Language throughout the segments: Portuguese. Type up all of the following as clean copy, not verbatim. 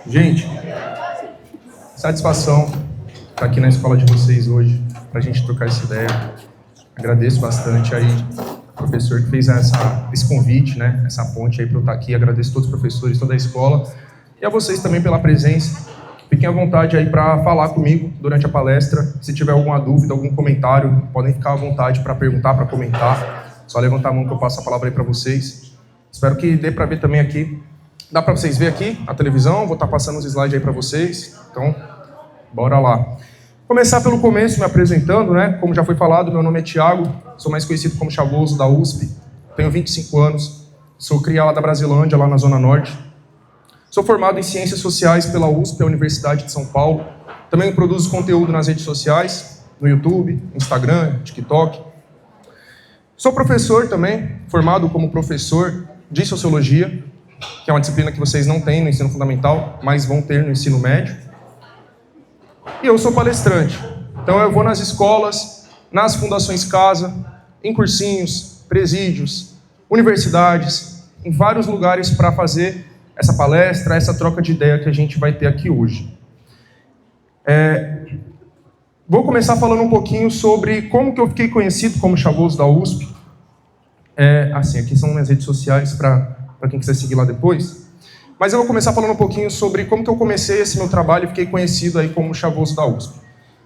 Gente, satisfação estar aqui na escola de vocês hoje, para a gente trocar essa ideia. Agradeço bastante aí o professor que fez esse convite, né, essa ponte aí para eu estar aqui. Agradeço a todos os professores, toda a escola e a vocês também pela presença. Fiquem à vontade aí para falar comigo durante a palestra. Se tiver alguma dúvida, algum comentário, podem ficar à vontade para perguntar, para comentar. Só levantar a mão que eu passo a palavra aí para vocês. Espero que dê para ver também aqui. Dá para vocês verem aqui a televisão? Vou estar passando os slides aí para vocês. Então, bora lá. Começar pelo começo, me apresentando, né? Como já foi falado, meu nome é Thiago, sou mais conhecido como Chavoso, da USP. Tenho 25 anos, sou cria lá da Brasilândia, lá na Zona Norte. Sou formado em Ciências Sociais pela USP, a Universidade de São Paulo. Também produzo conteúdo nas redes sociais, no YouTube, Instagram, TikTok. Sou professor também, formado como professor de Sociologia, que é uma disciplina que vocês não têm no ensino fundamental, mas vão ter no ensino médio. E eu sou palestrante. Então eu vou nas escolas, nas fundações casa, em cursinhos, presídios, universidades, em vários lugares para fazer essa palestra, essa troca de ideia que a gente vai ter aqui hoje. Vou começar falando um pouquinho sobre como que eu fiquei conhecido como Chavoso da USP. Aqui são minhas redes sociais para quem quiser seguir lá depois. Mas eu vou começar falando um pouquinho sobre como que eu comecei esse meu trabalho e fiquei conhecido aí como Chavoso da USP.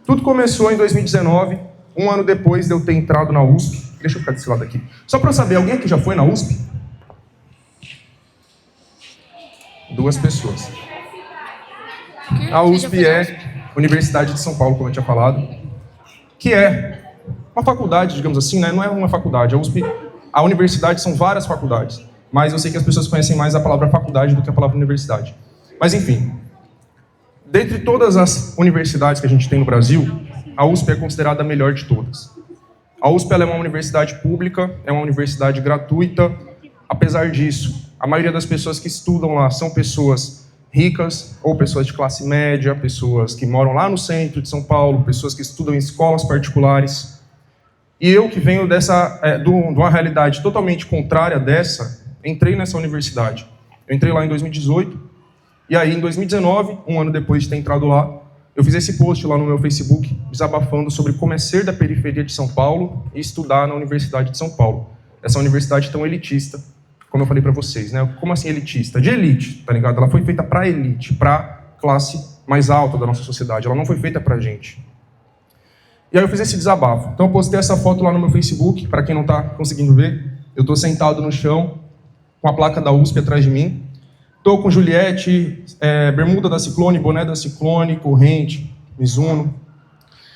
Tudo começou em 2019, um ano depois de eu ter entrado na USP. Deixa eu ficar desse lado aqui. Só para eu saber, alguém aqui já foi na USP? 2 pessoas. A USP é Universidade de São Paulo, como eu tinha falado, que é uma faculdade, digamos assim, né? Não é uma faculdade. A universidade são várias faculdades, mas eu sei que as pessoas conhecem mais a palavra faculdade do que a palavra universidade. Mas, enfim, dentre todas as universidades que a gente tem no Brasil, a USP é considerada a melhor de todas. A USP ela é uma universidade pública, é uma universidade gratuita. Apesar disso, a maioria das pessoas que estudam lá são pessoas ricas ou pessoas de classe média, pessoas que moram lá no centro de São Paulo, pessoas que estudam em escolas particulares. E eu, que venho de uma realidade totalmente contrária dessa, entrei nessa universidade. Eu entrei lá em 2018, e aí em 2019, um ano depois de ter entrado lá, eu fiz esse post lá no meu Facebook, desabafando sobre como é ser da periferia de São Paulo e estudar na Universidade de São Paulo. Essa universidade tão elitista, como eu falei para vocês, né? Como assim elitista? De elite, tá ligado? Ela foi feita para elite, para classe mais alta da nossa sociedade. Ela não foi feita para gente. E aí eu fiz esse desabafo. Então eu postei essa foto lá no meu Facebook, para quem não está conseguindo ver. Eu estou sentado no chão, com a placa da USP atrás de mim. Estou com Juliette, bermuda da Ciclone, boné da Ciclone, corrente, Mizuno.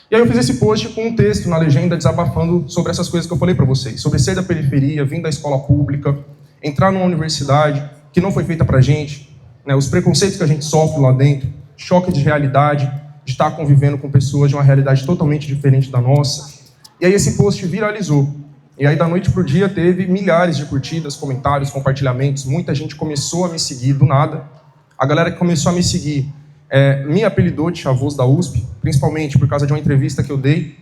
E aí eu fiz esse post com um texto na legenda desabafando sobre essas coisas que eu falei para vocês. Sobre ser da periferia, vir da escola pública, entrar numa universidade que não foi feita pra gente, né, os preconceitos que a gente sofre lá dentro, choque de realidade, de estar convivendo com pessoas de uma realidade totalmente diferente da nossa. E aí esse post viralizou. E aí da noite pro dia teve milhares de curtidas, comentários, compartilhamentos, muita gente começou a me seguir do nada. A galera que começou a me seguir me apelidou de Chavoso da USP, principalmente por causa de uma entrevista que eu dei.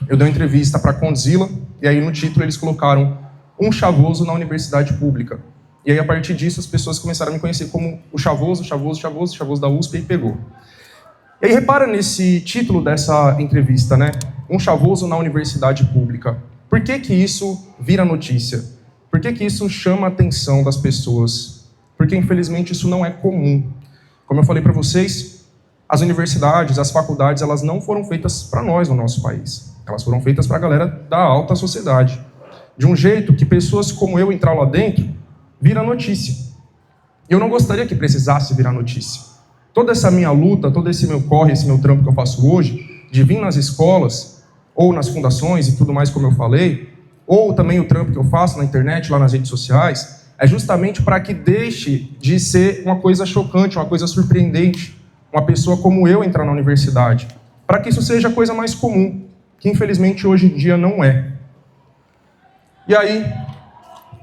Eu dei uma entrevista para Condzilla, e aí no título eles colocaram um Chavoso na universidade pública. E aí, a partir disso, as pessoas começaram a me conhecer como o Chavoso da USP, e pegou. E aí, repara nesse título dessa entrevista, né? Um Chavoso na universidade pública. Por que que isso vira notícia? Por que que isso chama a atenção das pessoas? Porque, infelizmente, isso não é comum. Como eu falei para vocês, as universidades, as faculdades, elas não foram feitas para nós no nosso país. Elas foram feitas para a galera da alta sociedade. De um jeito que pessoas como eu entrar lá dentro vira notícia. Eu não gostaria que precisasse virar notícia. Toda essa minha luta, todo esse meu corre, esse meu trampo que eu faço hoje, de vir nas escolas, ou nas fundações e tudo mais como eu falei, ou também o trampo que eu faço na internet, lá nas redes sociais, é justamente para que deixe de ser uma coisa chocante, uma coisa surpreendente, uma pessoa como eu entrar na universidade. Para que isso seja a coisa mais comum, que infelizmente hoje em dia não é. E aí,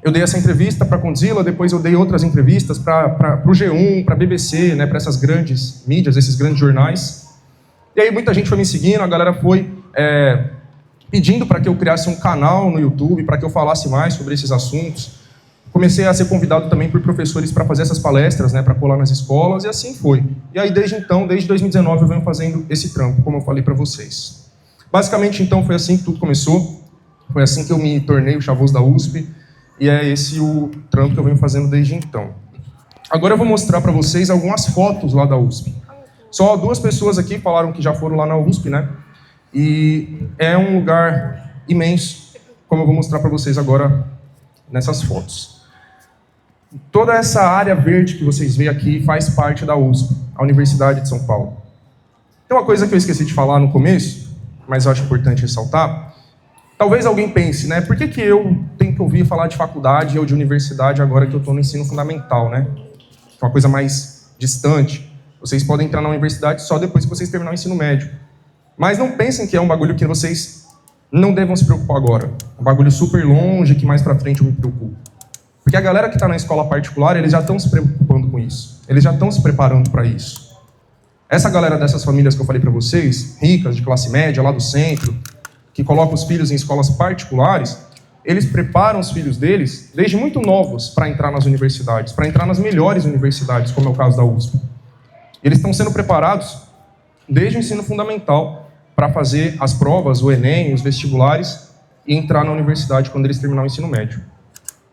eu dei essa entrevista para a Condzilla, depois eu dei outras entrevistas para o G1, para a BBC, né, para essas grandes mídias, esses grandes jornais. E aí muita gente foi me seguindo, a galera foi pedindo para que eu criasse um canal no YouTube, para que eu falasse mais sobre esses assuntos. comecei a ser convidado também por professores para fazer essas palestras, né, para colar nas escolas, e assim foi. E aí, desde então, desde 2019, eu venho fazendo esse trampo, como eu falei para vocês. Basicamente, então, foi assim que tudo começou, foi assim que eu me tornei o chavoso da USP, e é esse o trampo que eu venho fazendo desde então. Agora eu vou mostrar para vocês algumas fotos lá da USP. Só 2 pessoas aqui falaram que já foram lá na USP, né? E é um lugar imenso, como eu vou mostrar para vocês agora nessas fotos. Toda essa área verde que vocês veem aqui faz parte da USP, a Universidade de São Paulo. Tem uma coisa que eu esqueci de falar no começo, mas eu acho importante ressaltar. Talvez alguém pense, né? Por que eu tenho que ouvir falar de faculdade ou de universidade agora que eu estou no ensino fundamental, né? É uma coisa mais distante. Vocês podem entrar na universidade só depois que vocês terminar o ensino médio. Mas não pensem que é um bagulho que vocês não devam se preocupar agora. É um bagulho super longe que mais pra frente eu me preocupo. Porque a galera que está na escola particular, eles já estão se preocupando com isso. Eles já estão se preparando para isso. Essa galera dessas famílias que eu falei para vocês, ricas, de classe média, lá do centro, que colocam os filhos em escolas particulares, eles preparam os filhos deles desde muito novos para entrar nas universidades, para entrar nas melhores universidades, como é o caso da USP. Eles estão sendo preparados desde o ensino fundamental para fazer as provas, o Enem, os vestibulares, e entrar na universidade quando eles terminarem o ensino médio.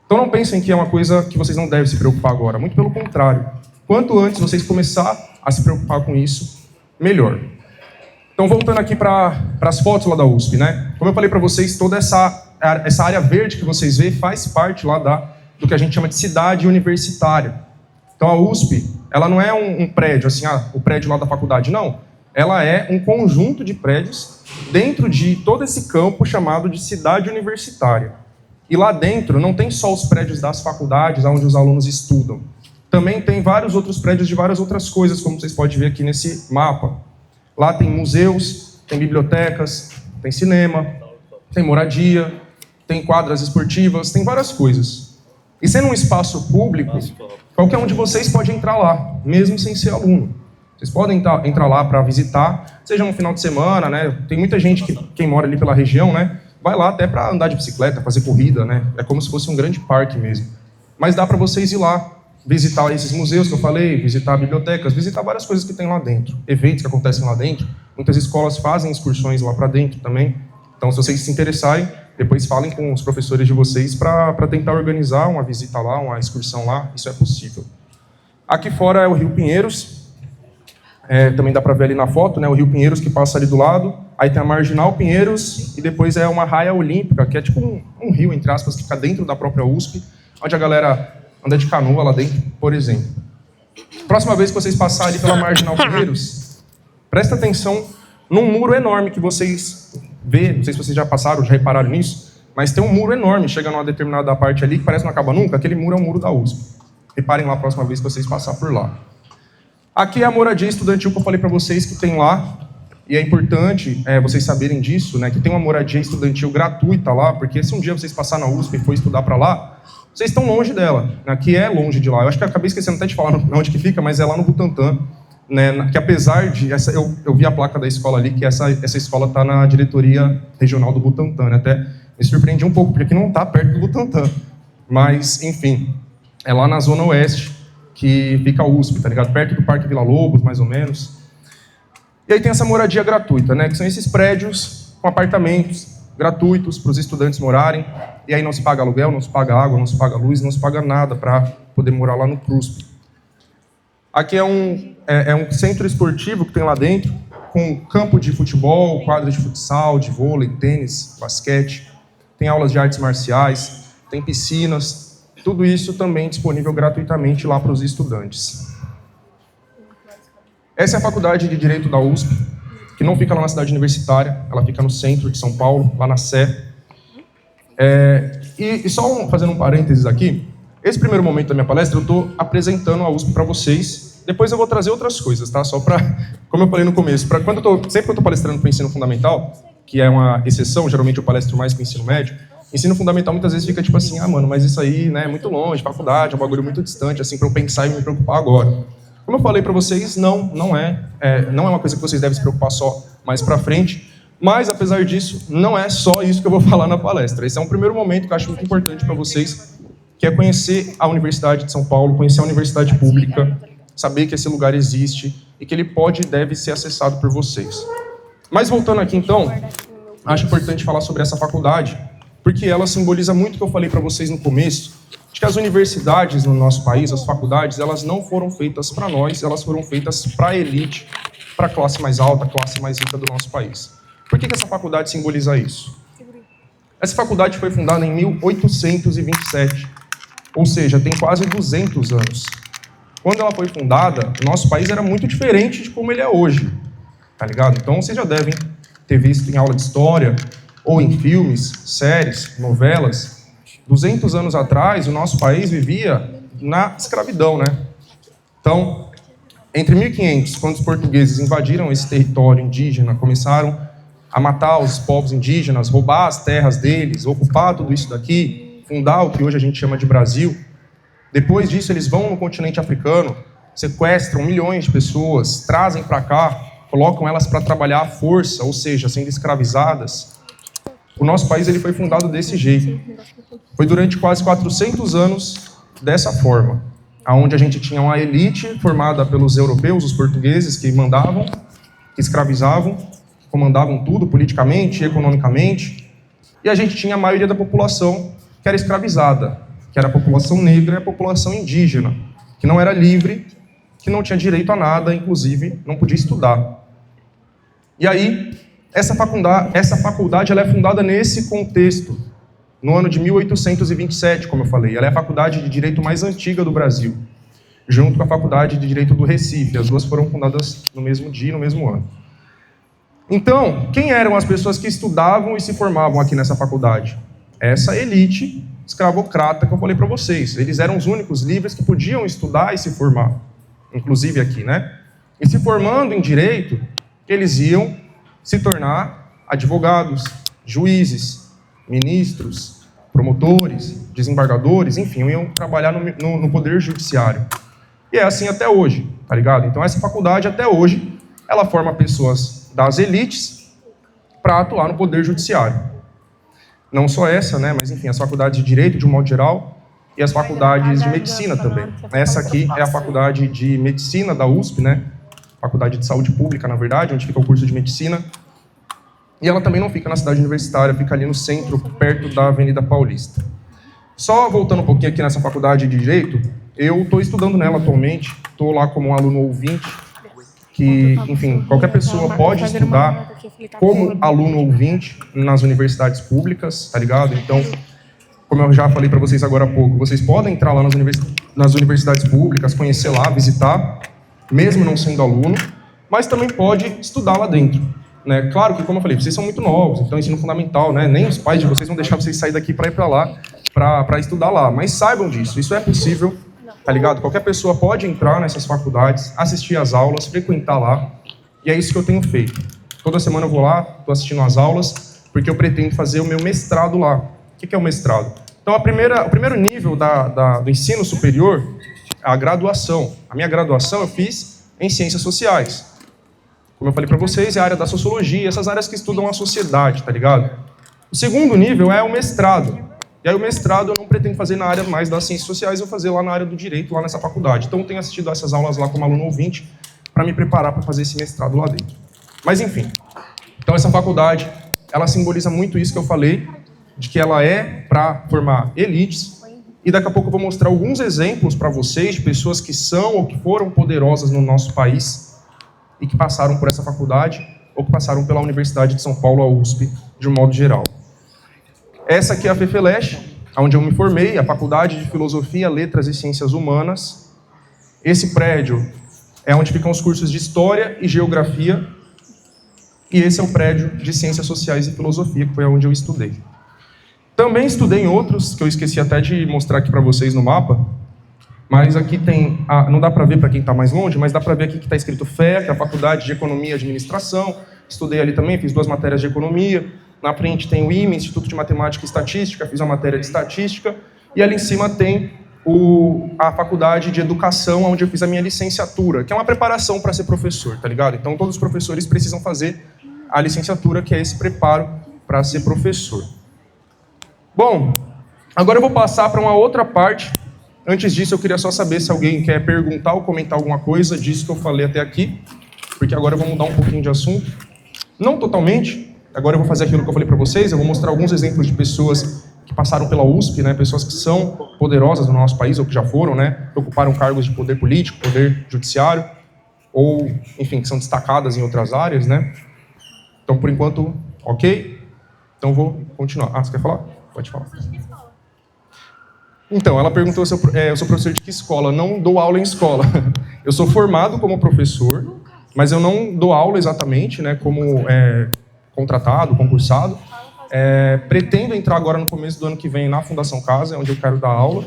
Então não pensem que é uma coisa que vocês não devem se preocupar agora, muito pelo contrário. Quanto antes vocês começarem a se preocupar com isso, melhor. Então voltando aqui para as fotos lá da USP, né? Como eu falei para vocês, toda essa área verde que vocês veem faz parte lá do que a gente chama de cidade universitária. Então a USP, ela não é um prédio, assim, o prédio lá da faculdade, não. Ela é um conjunto de prédios dentro de todo esse campo chamado de cidade universitária. E lá dentro não tem só os prédios das faculdades, onde os alunos estudam. Também tem vários outros prédios de várias outras coisas, como vocês podem ver aqui nesse mapa. Lá tem museus, tem bibliotecas, tem cinema, tem moradia, tem quadras esportivas, tem várias coisas. E sendo um espaço público, qualquer um de vocês pode entrar lá, mesmo sem ser aluno. Vocês podem entrar lá para visitar, seja no final de semana, né? Tem muita gente quem mora ali pela região, né? Vai lá até para andar de bicicleta, fazer corrida, né? É como se fosse um grande parque mesmo. Mas dá para vocês ir lá, visitar esses museus que eu falei, visitar bibliotecas, visitar várias coisas que tem lá dentro, eventos que acontecem lá dentro. Muitas escolas fazem excursões lá para dentro também. Então, se vocês se interessarem, depois falem com os professores de vocês para tentar organizar uma visita lá, uma excursão lá. Isso é possível. Aqui fora é o Rio Pinheiros. Também dá para ver ali na foto, né? O Rio Pinheiros que passa ali do lado. Aí tem a Marginal Pinheiros e depois é uma raia olímpica, que é tipo um rio, entre aspas, que fica dentro da própria USP, onde a galera anda de canoa lá dentro, por exemplo. Próxima vez que vocês passarem pela Marginal Pinheiros, presta atenção num muro enorme que vocês vê, não sei se vocês já passaram, já repararam nisso, mas tem um muro enorme, chega numa determinada parte ali, que parece que não acaba nunca, aquele muro é o muro da USP. Reparem lá a próxima vez que vocês passarem por lá. Aqui é a moradia estudantil que eu falei para vocês que tem lá, e é importante vocês saberem disso, né, que tem uma moradia estudantil gratuita lá, porque se um dia vocês passarem na USP e for estudar para lá, vocês estão longe dela, né, que é longe de lá. Eu acho que eu acabei esquecendo até de falar onde que fica, mas é lá no Butantã, né, que apesar de... eu vi a placa da escola ali, que essa escola está na diretoria regional do Butantã, né, até me surpreendi um pouco, porque aqui não está perto do Butantã. Mas, enfim, é lá na Zona Oeste que fica a USP, tá ligado? Perto do Parque Vila Lobos, mais ou menos. E aí tem essa moradia gratuita, né? Que são esses prédios com apartamentos gratuitos para os estudantes morarem. E aí não se paga aluguel, não se paga água, não se paga luz, não se paga nada para poder morar lá no CRUSP. Aqui é um centro esportivo que tem lá dentro, com campo de futebol, quadra de futsal, de vôlei, tênis, basquete. Tem aulas de artes marciais, tem piscinas. Tudo isso também disponível gratuitamente lá para os estudantes. Essa é a Faculdade de Direito da USP, que não fica lá na cidade universitária, ela fica no centro de São Paulo, lá na Sé. E só fazendo um parênteses aqui, esse primeiro momento da minha palestra eu estou apresentando a USP para vocês, depois eu vou trazer outras coisas, tá? Só para, como eu falei no começo, sempre que eu estou palestrando para o ensino fundamental, que é uma exceção, geralmente eu palestro mais para o ensino médio, ensino fundamental muitas vezes fica tipo assim, mano, mas isso aí, né, é muito longe, faculdade, é um bagulho muito distante, assim, para eu pensar e me preocupar agora. Como eu falei para vocês, não é uma coisa que vocês devem se preocupar só mais para frente, mas, apesar disso, não é só isso que eu vou falar na palestra. Esse é um primeiro momento que eu acho muito importante para vocês que é conhecer a Universidade de São Paulo, conhecer a universidade pública, saber que esse lugar existe e que ele pode e deve ser acessado por vocês. Mas voltando aqui então, acho importante falar sobre essa faculdade, porque ela simboliza muito o que eu falei para vocês no começo, de que as universidades no nosso país, as faculdades, elas não foram feitas para nós, elas foram feitas para a elite, para a classe mais alta, a classe mais rica do nosso país. Por que essa faculdade simboliza isso? Essa faculdade foi fundada em 1827, ou seja, tem quase 200 anos. Quando ela foi fundada, o nosso país era muito diferente de como ele é hoje, tá ligado? Então vocês já devem ter visto em aula de história, ou em filmes, séries, novelas. 200 anos atrás, o nosso país vivia na escravidão, né? Então, entre 1500, quando os portugueses invadiram esse território indígena, começaram a matar os povos indígenas, roubar as terras deles, ocupar tudo isso daqui, fundar o que hoje a gente chama de Brasil. Depois disso, eles vão no continente africano, sequestram milhões de pessoas, trazem para cá, colocam elas para trabalhar à força, ou seja, sendo escravizadas. O nosso país ele foi fundado desse jeito. Foi durante quase 400 anos dessa forma, onde a gente tinha uma elite formada pelos europeus, os portugueses, que mandavam, que escravizavam, comandavam tudo politicamente, economicamente, e a gente tinha a maioria da população que era escravizada, que era a população negra e a população indígena, que não era livre, que não tinha direito a nada, inclusive não podia estudar. E aí, essa faculdade ela é fundada nesse contexto, no ano de 1827, como eu falei. Ela é a faculdade de Direito mais antiga do Brasil, junto com a Faculdade de Direito do Recife. As duas foram fundadas no mesmo dia, no mesmo ano. Então, quem eram as pessoas que estudavam e se formavam aqui nessa faculdade? Essa elite escravocrata que eu falei para vocês. Eles eram os únicos livres que podiam estudar e se formar, inclusive aqui, né? E se formando em Direito, eles iam se tornar advogados, juízes, ministros, promotores, desembargadores, enfim, iam trabalhar no poder judiciário. E é assim até hoje, tá ligado? Então essa faculdade até hoje, ela forma pessoas das elites para atuar no poder judiciário. Não só essa, né, mas enfim, as faculdades de Direito de um modo geral e as faculdades de Medicina também. Essa aqui é a Faculdade de Medicina da USP, né? Faculdade de Saúde Pública, na verdade, onde fica o curso de Medicina. E ela também não fica na cidade universitária, fica ali no centro, perto da Avenida Paulista. Só voltando um pouquinho aqui nessa faculdade de Direito, eu estou estudando nela atualmente, estou lá como um aluno ouvinte, que, enfim, qualquer pessoa pode estudar como aluno ouvinte nas universidades públicas, tá ligado? Então, como eu já falei para vocês agora há pouco, vocês podem entrar lá nas universidades públicas, conhecer lá, visitar, mesmo não sendo aluno, mas também pode estudar lá dentro, né? Claro que, como eu falei, vocês são muito novos, então ensino fundamental, né? Nem os pais de vocês vão deixar vocês sair daqui para ir para lá, para estudar lá, mas saibam disso, isso é possível, tá ligado? Qualquer pessoa pode entrar nessas faculdades, assistir às aulas, frequentar lá, e é isso que eu tenho feito. Toda semana eu vou lá, estou assistindo às aulas, porque eu pretendo fazer o meu mestrado lá. O que é o mestrado? Então, o primeiro nível do ensino superior, a graduação. A minha graduação eu fiz em Ciências Sociais. Como eu falei para vocês, é a área da Sociologia, essas áreas que estudam a sociedade, tá ligado? O segundo nível é o mestrado. E aí o mestrado eu não pretendo fazer na área mais das Ciências Sociais, eu vou fazer lá na área do Direito, lá nessa faculdade. Então eu tenho assistido a essas aulas lá como aluno ouvinte, para me preparar para fazer esse mestrado lá dentro. Mas enfim, então essa faculdade, ela simboliza muito isso que eu falei, de que ela é para formar elites, e daqui a pouco eu vou mostrar alguns exemplos para vocês de pessoas que são ou que foram poderosas no nosso país e que passaram por essa faculdade ou que passaram pela Universidade de São Paulo, a USP, de um modo geral. Essa aqui é a FEFELESH, onde eu me formei, a Faculdade de Filosofia, Letras e Ciências Humanas. Esse prédio é onde ficam os cursos de História e Geografia, e esse é o prédio de Ciências Sociais e Filosofia, que foi onde eu estudei. Também estudei em outros, que eu esqueci até de mostrar aqui para vocês no mapa, mas aqui tem, não dá para ver para quem está mais longe, mas dá para ver aqui que está escrito FEA, que é a Faculdade de Economia e Administração. Estudei ali também, fiz 2 matérias de Economia. Na frente tem o IME, Instituto de Matemática e Estatística, fiz uma matéria de Estatística. E ali em cima tem a Faculdade de Educação, onde eu fiz a minha licenciatura, que é uma preparação para ser professor, tá ligado? Então todos os professores precisam fazer a licenciatura, que é esse preparo para ser professor. Bom, Agora eu vou passar para uma outra parte. Antes disso, eu queria só saber se alguém quer perguntar ou comentar alguma coisa disso que eu falei até aqui, porque agora eu vou mudar um pouquinho de assunto. Não totalmente, agora eu vou fazer aquilo que eu falei para vocês, eu vou mostrar alguns exemplos de pessoas que passaram pela USP, né, pessoas que são poderosas no nosso país, ou que já foram, né, que ocuparam cargos de poder político, poder judiciário, ou, enfim, que são destacadas em outras áreas, né. Então, por enquanto, ok? Então, vou continuar. Ah, você quer falar? Pode falar. Então, ela perguntou se eu sou professor de que escola. Não dou aula em escola. Eu sou formado como professor, mas eu não dou aula exatamente, né, como contratado, concursado. Pretendo entrar agora no começo do ano que vem na Fundação Casa, é onde eu quero dar aula.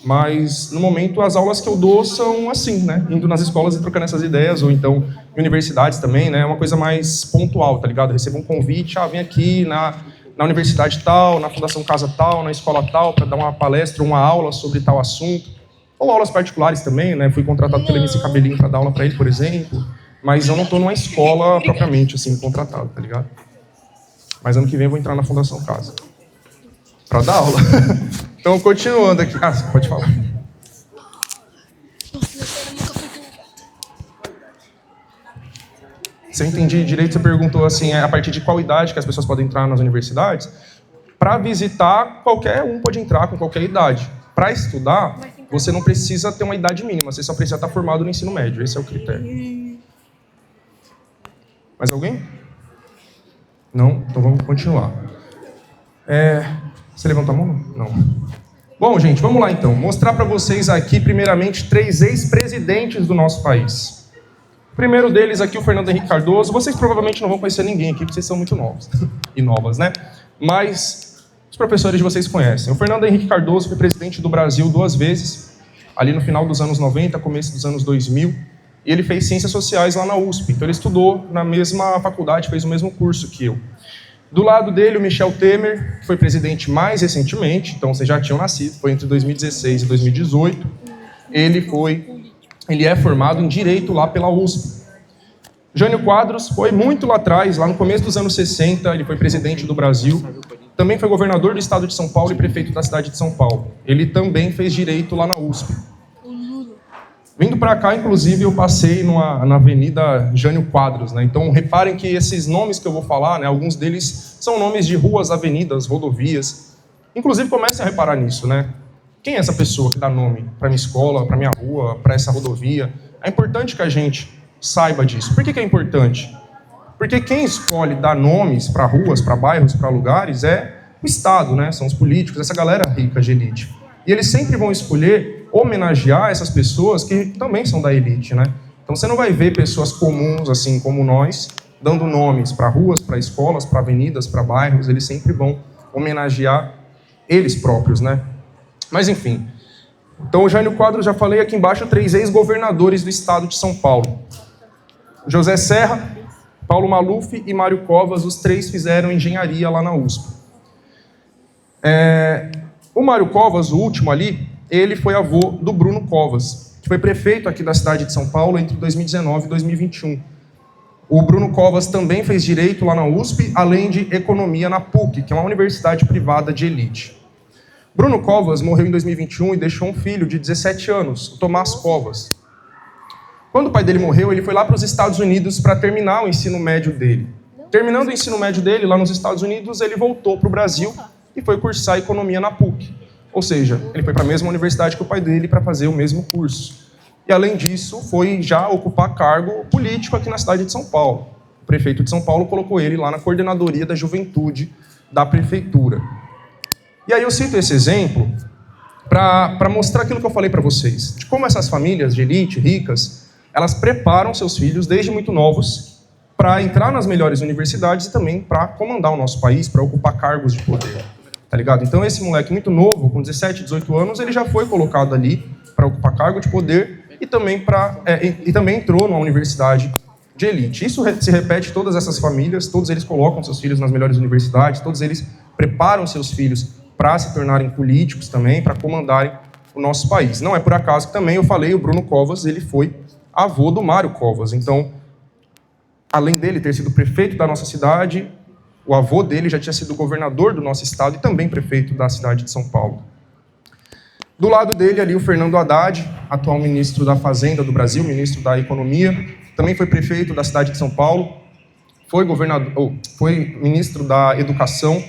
Mas, no momento, as aulas que eu dou são assim, né, indo nas escolas e trocando essas ideias, ou então em universidades também, né, é uma coisa mais pontual, tá ligado? Eu recebo um convite, vem aqui na universidade tal, na Fundação Casa tal, na escola tal, para dar uma palestra, uma aula sobre tal assunto. Ou aulas particulares também, né? Fui contratado pelo MC Cabelinho para dar aula para ele, por exemplo. Mas eu não estou numa escola propriamente, assim, contratado, tá ligado? Mas ano que vem eu vou entrar na Fundação Casa para dar aula. Então, continuando aqui. Ah, você pode falar. Se eu entendi direito, você perguntou assim, a partir de qual idade que as pessoas podem entrar nas universidades? Para visitar, qualquer um pode entrar com qualquer idade. Para estudar, você não precisa ter uma idade mínima, você só precisa estar formado no ensino médio, esse é o critério. Mais alguém? Não? Então vamos continuar. Você levantou a mão? Não. Bom, gente, vamos lá então. Mostrar para vocês aqui, primeiramente, 3 ex-presidentes do nosso país. O primeiro deles aqui, o Fernando Henrique Cardoso. Vocês provavelmente não vão conhecer ninguém aqui, porque vocês são muito novos e novas, né? Mas os professores de vocês conhecem. O Fernando Henrique Cardoso foi presidente do Brasil 2 vezes, ali no final dos anos 90, começo dos anos 2000, e ele fez Ciências Sociais lá na USP. Então ele estudou na mesma faculdade, fez o mesmo curso que eu. Do lado dele, o Michel Temer, que foi presidente mais recentemente, então vocês já tinham nascido, foi entre 2016 e 2018. Ele é formado em Direito lá pela USP. Jânio Quadros foi muito lá atrás, lá no começo dos anos 60, ele foi presidente do Brasil. Também foi governador do estado de São Paulo e prefeito da cidade de São Paulo. Ele também fez Direito lá na USP. Vindo para cá, inclusive, eu passei na Avenida Jânio Quadros, né? Então, reparem que esses nomes que eu vou falar, né, alguns deles são nomes de ruas, avenidas, rodovias. Inclusive, comecem a reparar nisso, né? Quem é essa pessoa que dá nome para minha escola, para minha rua, para essa rodovia? É importante que a gente saiba disso. Por que é importante? Porque quem escolhe dar nomes para ruas, para bairros, para lugares é o Estado, né? São os políticos, essa galera rica de elite. E eles sempre vão escolher homenagear essas pessoas que também são da elite, né? Então você não vai ver pessoas comuns, assim como nós, dando nomes para ruas, para escolas, para avenidas, para bairros. Eles sempre vão homenagear eles próprios, né? Mas enfim. Então o Jânio Quadros, já falei aqui embaixo, 3 ex-governadores do estado de São Paulo. José Serra, Paulo Maluf e Mário Covas, os 3 fizeram engenharia lá na USP. O Mário Covas, o último ali, ele foi avô do Bruno Covas, que foi prefeito aqui da cidade de São Paulo entre 2019 e 2021. O Bruno Covas também fez Direito lá na USP, além de Economia na PUC, que é uma universidade privada de elite. Bruno Covas morreu em 2021 e deixou um filho de 17 anos, o Tomás Covas. Quando o pai dele morreu, ele foi lá para os Estados Unidos para terminar o ensino médio dele. Terminando o ensino médio dele lá nos Estados Unidos, ele voltou para o Brasil e foi cursar Economia na PUC. Ou seja, ele foi para a mesma universidade que o pai dele para fazer o mesmo curso. E, além disso, foi já ocupar cargo político aqui na cidade de São Paulo. O prefeito de São Paulo colocou ele lá na coordenadoria da juventude da prefeitura. E aí eu cito esse exemplo para mostrar aquilo que eu falei para vocês, de como essas famílias de elite, ricas, elas preparam seus filhos desde muito novos para entrar nas melhores universidades e também para comandar o nosso país, para ocupar cargos de poder. Tá ligado? Então esse moleque muito novo, com 17, 18 anos, ele já foi colocado ali para ocupar cargo de poder e também entrou numa universidade de elite. Isso se repete em todas essas famílias, todos eles colocam seus filhos nas melhores universidades, todos eles preparam seus filhos para se tornarem políticos também, para comandarem o nosso país. Não é por acaso que também eu falei, o Bruno Covas, ele foi avô do Mário Covas. Então, além dele ter sido prefeito da nossa cidade, O avô dele já tinha sido governador do nosso estado e também prefeito da cidade de São Paulo. Do lado dele ali o Fernando Haddad, atual ministro da Fazenda do Brasil, ministro da Economia, também foi prefeito da cidade de São Paulo, foi ministro da Educação.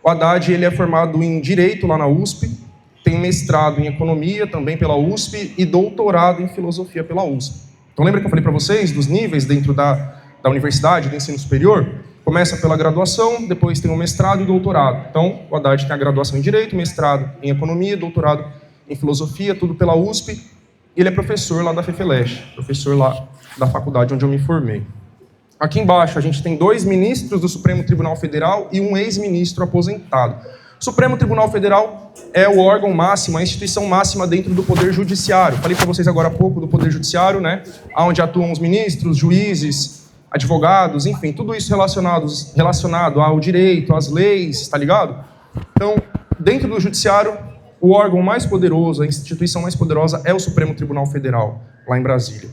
O Haddad ele é formado em Direito lá na USP, tem mestrado em Economia também pela USP e doutorado em Filosofia pela USP. Então lembra que eu falei para vocês dos níveis dentro da universidade, do ensino superior? Começa pela graduação, depois tem o mestrado e o doutorado. Então, o Haddad tem a graduação em Direito, mestrado em Economia, doutorado em Filosofia, tudo pela USP. E ele é professor lá da FEFELESH, professor lá da faculdade onde eu me formei. Aqui embaixo a gente tem 2 ministros do Supremo Tribunal Federal e um ex-ministro aposentado. O Supremo Tribunal Federal é o órgão máximo, a instituição máxima dentro do Poder Judiciário. Falei para vocês agora há pouco do Poder Judiciário, né? Onde atuam os ministros, juízes, advogados, enfim, tudo isso relacionado ao direito, às leis, tá ligado? Então, dentro do judiciário, o órgão mais poderoso, a instituição mais poderosa é o Supremo Tribunal Federal, lá em Brasília.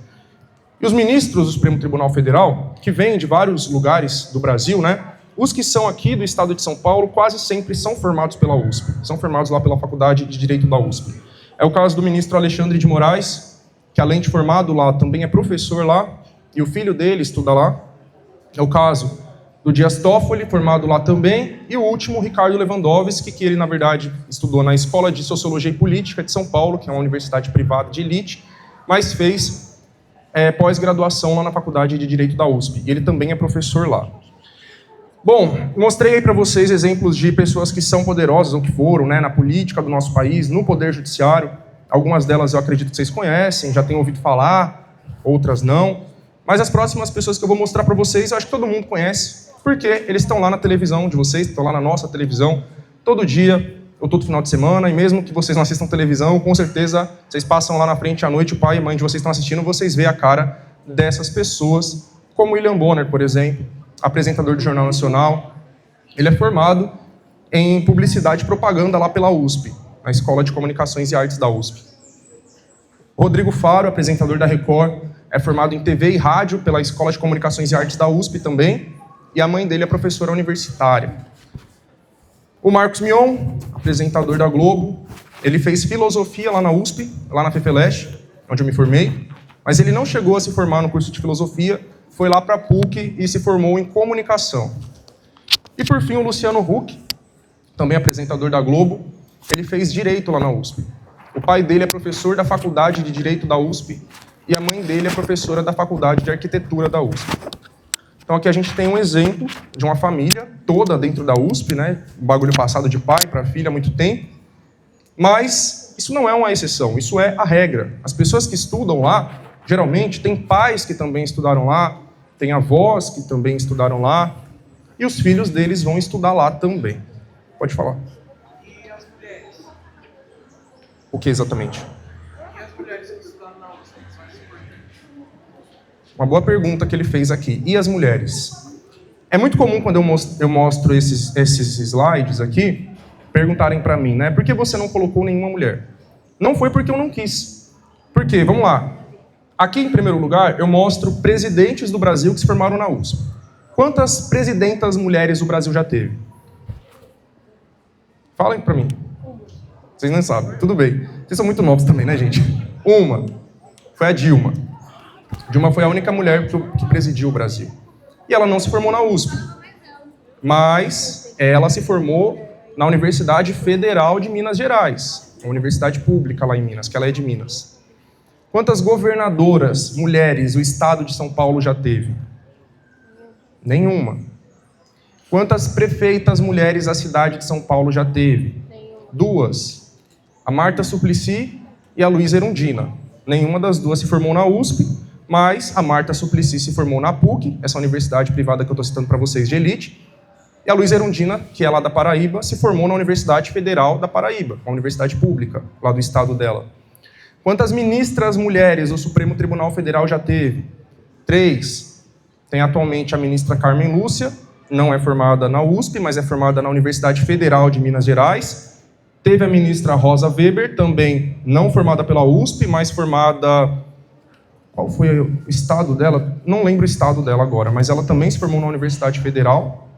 E os ministros do Supremo Tribunal Federal, que vêm de vários lugares do Brasil, né? Os que são aqui do estado de São Paulo quase sempre são formados pela USP, são formados lá pela Faculdade de Direito da USP. É o caso do ministro Alexandre de Moraes, que além de formado lá, também é professor lá, e o filho dele estuda lá. É o caso do Dias Toffoli, formado lá também, e o último, Ricardo Lewandowski, que ele, na verdade, estudou na Escola de Sociologia e Política de São Paulo, que é uma universidade privada de elite, mas fez pós-graduação lá na Faculdade de Direito da USP, e ele também é professor lá. Bom, mostrei aí para vocês exemplos de pessoas que são poderosas, ou que foram, né, na política do nosso país, no Poder Judiciário. Algumas delas eu acredito que vocês conhecem, já têm ouvido falar, outras não. Mas as próximas pessoas que eu vou mostrar para vocês, eu acho que todo mundo conhece, porque eles estão lá na televisão de vocês, estão lá na nossa televisão, todo dia, ou todo final de semana, e mesmo que vocês não assistam televisão, com certeza vocês passam lá na frente à noite, o pai e a mãe de vocês estão assistindo, vocês veem a cara dessas pessoas, como William Bonner, por exemplo, apresentador do Jornal Nacional. Ele é formado em Publicidade e Propaganda lá pela USP, na Escola de Comunicações e Artes da USP. Rodrigo Faro, apresentador da Record, é formado em TV e Rádio pela Escola de Comunicações e Artes da USP também, e a mãe dele é professora universitária. O Marcos Mion, apresentador da Globo, ele fez Filosofia lá na USP, lá na FEFELESH, onde eu me formei, mas ele não chegou a se formar no curso de Filosofia, foi lá para a PUC e se formou em Comunicação. E por fim o Luciano Huck, também apresentador da Globo, ele fez Direito lá na USP. O pai dele é professor da Faculdade de Direito da USP e a mãe dele é professora da Faculdade de Arquitetura da USP. Então aqui a gente tem um exemplo de uma família toda dentro da USP, né? O bagulho passado de pai para filha há muito tempo. Mas isso não é uma exceção, isso é a regra. As pessoas que estudam lá, geralmente, têm pais que também estudaram lá, têm avós que também estudaram lá, e os filhos deles vão estudar lá também. Pode falar. E as mulheres? O que exatamente? E as mulheres que estudaram na USP, são mais importantes? Uma boa pergunta que ele fez aqui. E as mulheres? É muito comum quando eu mostro esses slides aqui, perguntarem para mim, né? Por que você não colocou nenhuma mulher? Não foi porque eu não quis. Por quê? Vamos lá. Aqui, em primeiro lugar, eu mostro presidentes do Brasil que se formaram na USP. Quantas presidentas mulheres o Brasil já teve? Falem para mim. Vocês não sabem. Tudo bem. Vocês são muito novos também, né, gente? Uma. Foi a Dilma. Dilma foi a única mulher que presidiu o Brasil. E ela não se formou na USP. Mas ela se formou na Universidade Federal de Minas Gerais. Uma universidade pública lá em Minas, que ela é de Minas. Quantas governadoras mulheres o estado de São Paulo já teve? Nenhuma. Quantas prefeitas mulheres a cidade de São Paulo já teve? Duas. A Marta Suplicy e a Luísa Erundina. Nenhuma das duas se formou na USP, mas a Marta Suplicy se formou na PUC, essa universidade privada que eu estou citando para vocês de elite, e a Luísa Erundina, que é lá da Paraíba, se formou na Universidade Federal da Paraíba, uma universidade pública, lá do estado dela. Quantas ministras mulheres o Supremo Tribunal Federal já teve? 3. Tem atualmente a ministra Carmen Lúcia, não é formada na USP, mas é formada na Universidade Federal de Minas Gerais. Teve a ministra Rosa Weber, também não formada pela USP, mas formada... Qual foi o estado dela? Não lembro o estado dela agora, mas ela também se formou na Universidade Federal.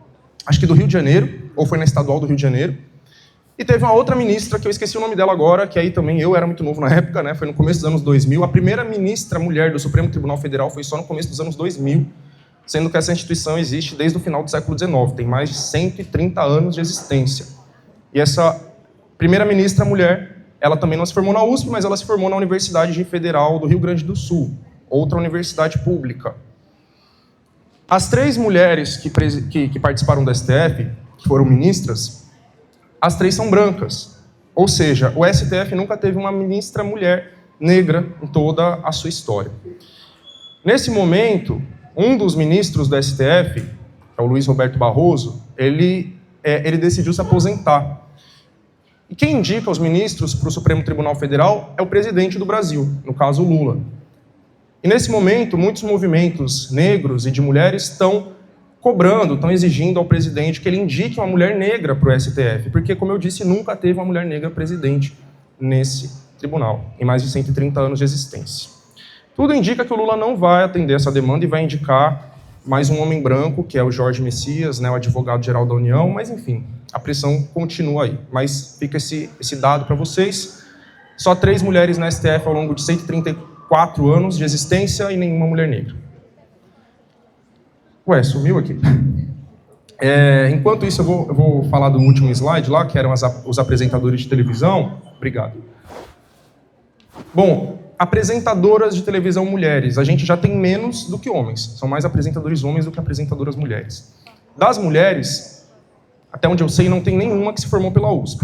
acho que do Rio de Janeiro, ou foi na Estadual do Rio de Janeiro. E teve uma outra ministra, que eu esqueci o nome dela agora, que aí também eu era muito novo na época, né? Foi no começo dos anos 2000. A primeira ministra mulher do Supremo Tribunal Federal foi só no começo dos anos 2000, sendo que essa instituição existe desde o final do século XIX, tem mais de 130 anos de existência. E essa primeira ministra mulher, ela também não se formou na USP, mas ela se formou na Universidade Federal do Rio Grande do Sul, outra universidade pública. As 3 mulheres que participaram do STF, que foram ministras, as 3 são brancas. Ou seja, o STF nunca teve uma ministra mulher negra em toda a sua história. Nesse momento, um dos ministros do STF, é o Luiz Roberto Barroso, ele decidiu se aposentar. E quem indica os ministros para o Supremo Tribunal Federal é o presidente do Brasil, no caso o Lula. E nesse momento, muitos movimentos negros e de mulheres estão cobrando, estão exigindo ao presidente que ele indique uma mulher negra para o STF, porque, como eu disse, nunca teve uma mulher negra presidente nesse tribunal, em mais de 130 anos de existência. Tudo indica que o Lula não vai atender essa demanda e vai indicar mais um homem branco, que é o Jorge Messias, né, o advogado-geral da União, mas, enfim, a pressão continua aí. Mas fica esse dado para vocês. Só 3 mulheres na STF ao longo de 134 anos de existência e nenhuma mulher negra. Ué, sumiu aqui. Enquanto isso, eu vou falar do último slide lá, que eram os apresentadores de televisão. Obrigado. Bom, apresentadoras de televisão mulheres. A gente já tem menos do que homens. São mais apresentadores homens do que apresentadoras mulheres. Das mulheres, até onde eu sei, não tem nenhuma que se formou pela USP.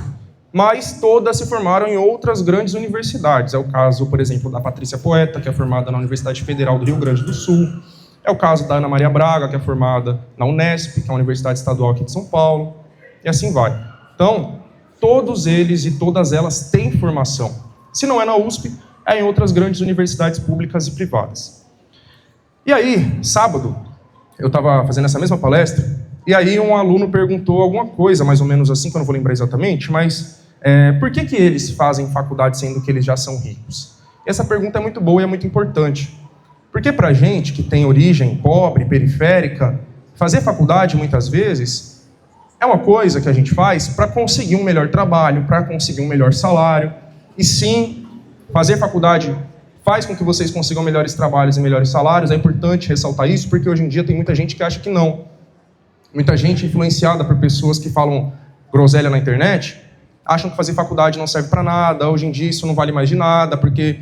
Mas todas se formaram em outras grandes universidades. É o caso, por exemplo, da Patrícia Poeta, que é formada na Universidade Federal do Rio Grande do Sul. É o caso da Ana Maria Braga, que é formada na Unesp, que é a Universidade Estadual aqui de São Paulo. E assim vai. Então, todos eles e todas elas têm formação. Se não é na USP, é em outras grandes universidades públicas e privadas. E aí, sábado, eu estava fazendo essa mesma palestra, e aí um aluno perguntou alguma coisa, mais ou menos assim, que eu não vou lembrar exatamente, mas por que eles fazem faculdade sendo que eles já são ricos? E essa pergunta é muito boa e é muito importante. Porque para a gente que tem origem pobre, periférica, fazer faculdade, muitas vezes, é uma coisa que a gente faz para conseguir um melhor trabalho, para conseguir um melhor salário. E sim, fazer faculdade faz com que vocês consigam melhores trabalhos e melhores salários. É importante ressaltar isso, porque hoje em dia tem muita gente que acha que não. Muita gente influenciada por pessoas que falam groselha na internet, acham que fazer faculdade não serve para nada, hoje em dia isso não vale mais de nada, porque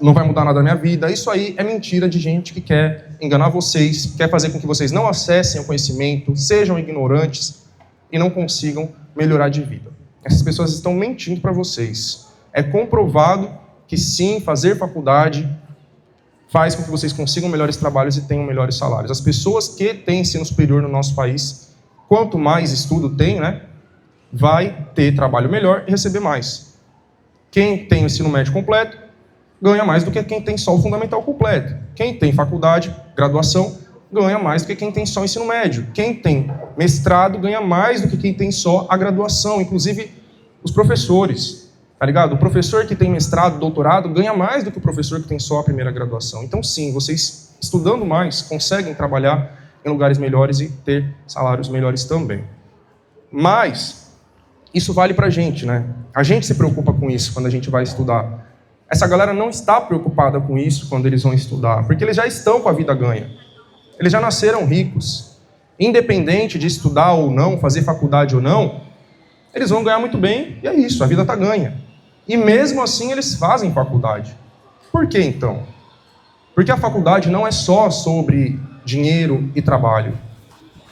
não vai mudar nada na minha vida. Isso aí é mentira de gente que quer enganar vocês, quer fazer com que vocês não acessem o conhecimento, sejam ignorantes e não consigam melhorar de vida. Essas pessoas estão mentindo para vocês. É comprovado que sim, fazer faculdade faz com que vocês consigam melhores trabalhos e tenham melhores salários. As pessoas que têm ensino superior no nosso país, quanto mais estudo tem, né, vai ter trabalho melhor e receber mais. Quem tem o ensino médio completo ganha mais do que quem tem só o fundamental completo. Quem tem faculdade, graduação, ganha mais do que quem tem só o ensino médio. Quem tem mestrado ganha mais do que quem tem só a graduação, inclusive os professores. Tá ligado? O professor que tem mestrado, doutorado, ganha mais do que o professor que tem só a primeira graduação. Então, sim, vocês, estudando mais, conseguem trabalhar em lugares melhores e ter salários melhores também. Mas, isso vale pra gente, né? A gente se preocupa com isso quando a gente vai estudar. Essa galera não está preocupada com isso quando eles vão estudar, porque eles já estão com a vida ganha. Eles já nasceram ricos. Independente de estudar ou não, fazer faculdade ou não, eles vão ganhar muito bem e é isso, a vida está ganha. E mesmo assim eles fazem faculdade. Por que então? Porque a faculdade não é só sobre dinheiro e trabalho.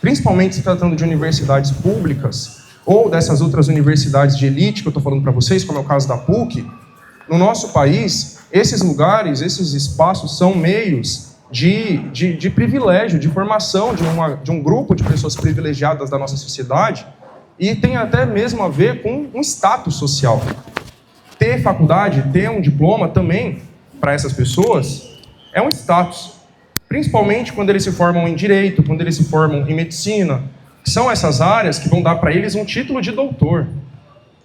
Principalmente se tratando de universidades públicas ou dessas outras universidades de elite que eu estou falando para vocês, como é o caso da PUC. No nosso país, esses lugares, esses espaços são meios de privilégio, de formação de um grupo de pessoas privilegiadas da nossa sociedade e tem até mesmo a ver com um status social. Ter faculdade, ter um diploma também, para essas pessoas, é um status. Principalmente quando eles se formam em direito, quando eles se formam em medicina, que são essas áreas que vão dar para eles um título de doutor.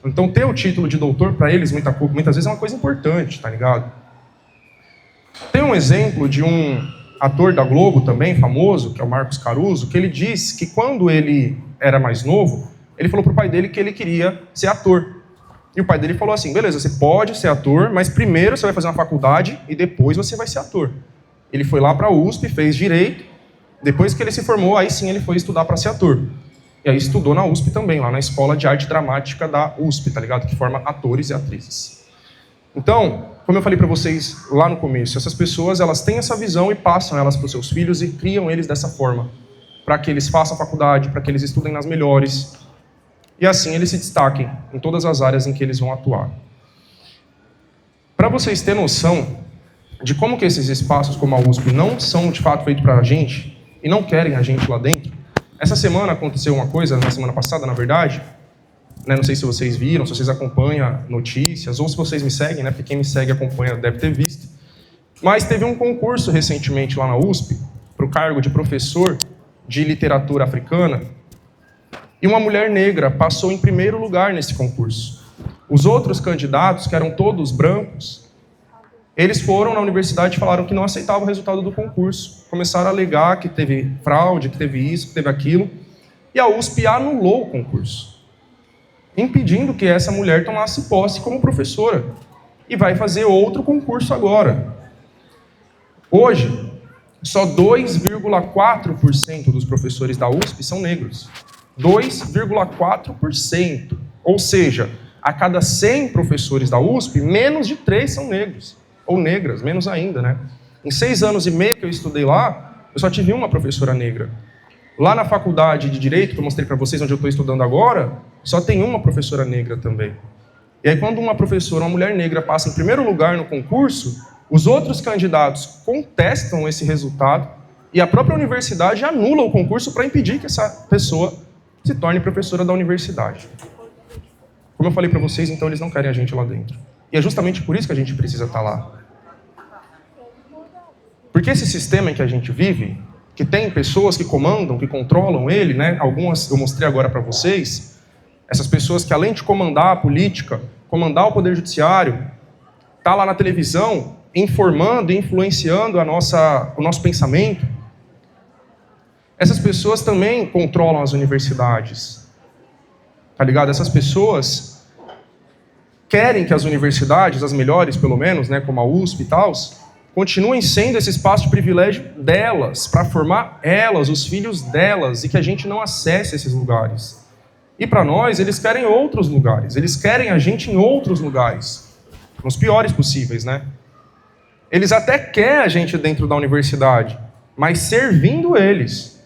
Então, ter o título de doutor, para eles, muitas vezes é uma coisa importante, tá ligado? Tem um exemplo de um ator da Globo também, famoso, que é o Marcos Caruso, que ele diz que quando ele era mais novo, ele falou pro pai dele que ele queria ser ator. E o pai dele falou assim, beleza, você pode ser ator, mas primeiro você vai fazer uma faculdade e depois você vai ser ator. Ele foi lá para a USP, fez Direito, depois que ele se formou, aí sim ele foi estudar para ser ator. E aí estudou na USP também, lá na Escola de Arte Dramática da USP, tá ligado? Que forma atores e atrizes. Então, como eu falei para vocês lá no começo, essas pessoas, elas têm essa visão e passam elas para os seus filhos e criam eles dessa forma, para que eles façam faculdade, para que eles estudem nas melhores, e assim eles se destaquem em todas as áreas em que eles vão atuar. Para vocês terem noção de como que esses espaços como a USP não são de fato feitos para a gente, e não querem a gente lá dentro, essa semana aconteceu uma coisa, na semana passada, na verdade, né, não sei se vocês viram, se vocês acompanham notícias, ou se vocês me seguem, né, porque quem me segue acompanha deve ter visto, mas teve um concurso recentemente lá na USP, para o cargo de professor de literatura africana, e uma mulher negra passou em primeiro lugar nesse concurso. Os outros candidatos, que eram todos brancos, eles foram na universidade e falaram que não aceitavam o resultado do concurso. Começaram a alegar que teve fraude, que teve isso, que teve aquilo. E a USP anulou o concurso, impedindo que essa mulher tomasse posse como professora. E vai fazer outro concurso agora. Hoje, só 2,4% dos professores da USP são negros. 2,4%. Ou seja, a cada 100 professores da USP, menos de 3 são negros. Ou negras, menos ainda, né? Em 6 anos e meio que eu estudei lá, eu só tive uma professora negra. Lá na faculdade de Direito, que eu mostrei para vocês onde eu estou estudando agora, só tem uma professora negra também. E aí quando uma professora, uma mulher negra, passa em primeiro lugar no concurso, os outros candidatos contestam esse resultado e a própria universidade anula o concurso para impedir que essa pessoa se torne professora da universidade. Como eu falei para vocês, então eles não querem a gente lá dentro. E é justamente por isso que a gente precisa estar lá. Porque esse sistema em que a gente vive, que tem pessoas que comandam, que controlam ele, né? Algumas eu mostrei agora para vocês, essas pessoas que além de comandar a política, comandar o poder judiciário, tá lá na televisão informando e influenciando o nosso pensamento. Essas pessoas também controlam as universidades. Tá ligado? Essas pessoas querem que as universidades, as melhores pelo menos, né, como a USP e tal, continuem sendo esse espaço de privilégio delas, para formar elas, os filhos delas, e que a gente não acesse esses lugares. E para nós, eles querem outros lugares, eles querem a gente em outros lugares, nos piores possíveis, né? Eles até querem a gente dentro da universidade, mas servindo eles.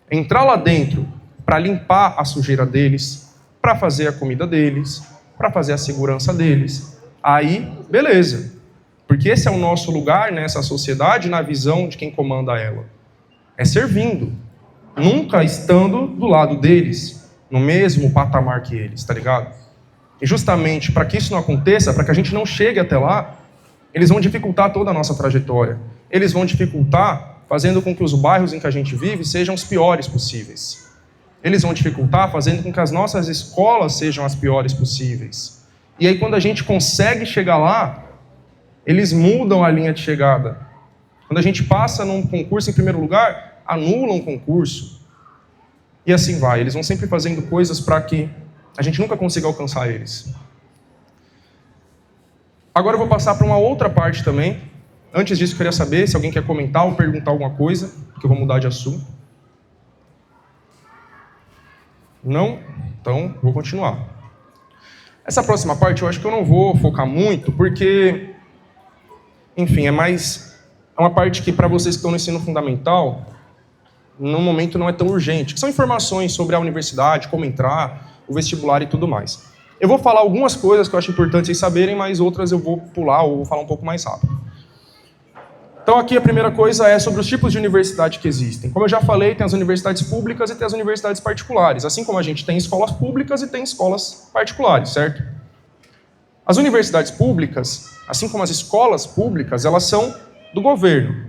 Entrar lá dentro para limpar a sujeira deles, para fazer a comida deles, para fazer a segurança deles. Aí, beleza. Porque esse é o nosso lugar nessa sociedade, na visão de quem comanda ela. É servindo. Nunca estando do lado deles, no mesmo patamar que eles, tá ligado? E justamente para que isso não aconteça, para que a gente não chegue até lá, eles vão dificultar toda a nossa trajetória. Eles vão dificultar fazendo com que os bairros em que a gente vive sejam os piores possíveis. Eles vão dificultar fazendo com que as nossas escolas sejam as piores possíveis. E aí quando a gente consegue chegar lá, eles mudam a linha de chegada. Quando a gente passa num concurso em primeiro lugar, anulam o concurso. E assim vai. Eles vão sempre fazendo coisas para que a gente nunca consiga alcançar eles. Agora eu vou passar para uma outra parte também. Antes disso, eu queria saber se alguém quer comentar ou perguntar alguma coisa, porque eu vou mudar de assunto. Não? Então, vou continuar. Essa próxima parte eu acho que eu não vou focar muito, porque, enfim, é uma parte que para vocês que estão no ensino fundamental, no momento não é tão urgente, que são informações sobre a universidade, como entrar, o vestibular e tudo mais. Eu vou falar algumas coisas que eu acho importantes vocês saberem, mas outras eu vou pular ou vou falar um pouco mais rápido. Então aqui a primeira coisa é sobre os tipos de universidade que existem. Como eu já falei, tem as universidades públicas e tem as universidades particulares, assim como a gente tem escolas públicas e tem escolas particulares, certo? As universidades públicas, assim como as escolas públicas, elas são do governo.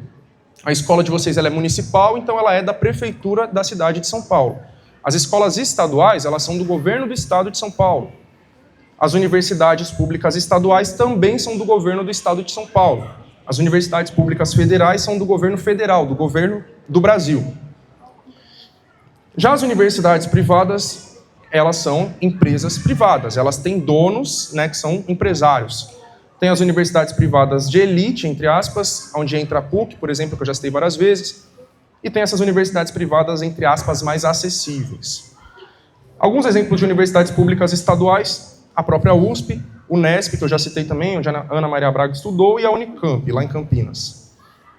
A escola de vocês ela é municipal, então ela é da prefeitura da cidade de São Paulo. As escolas estaduais, elas são do governo do estado de São Paulo. As universidades públicas estaduais também são do governo do estado de São Paulo. As universidades públicas federais são do governo federal, do governo do Brasil. Já as universidades privadas, elas são empresas privadas, elas têm donos, né, que são empresários. Tem as universidades privadas de elite, entre aspas, onde entra a PUC, por exemplo, que eu já citei várias vezes, e tem essas universidades privadas, entre aspas, mais acessíveis. Alguns exemplos de universidades públicas estaduais, a própria USP, Unesp, que eu já citei também, onde a Ana Maria Braga estudou, e a Unicamp, lá em Campinas.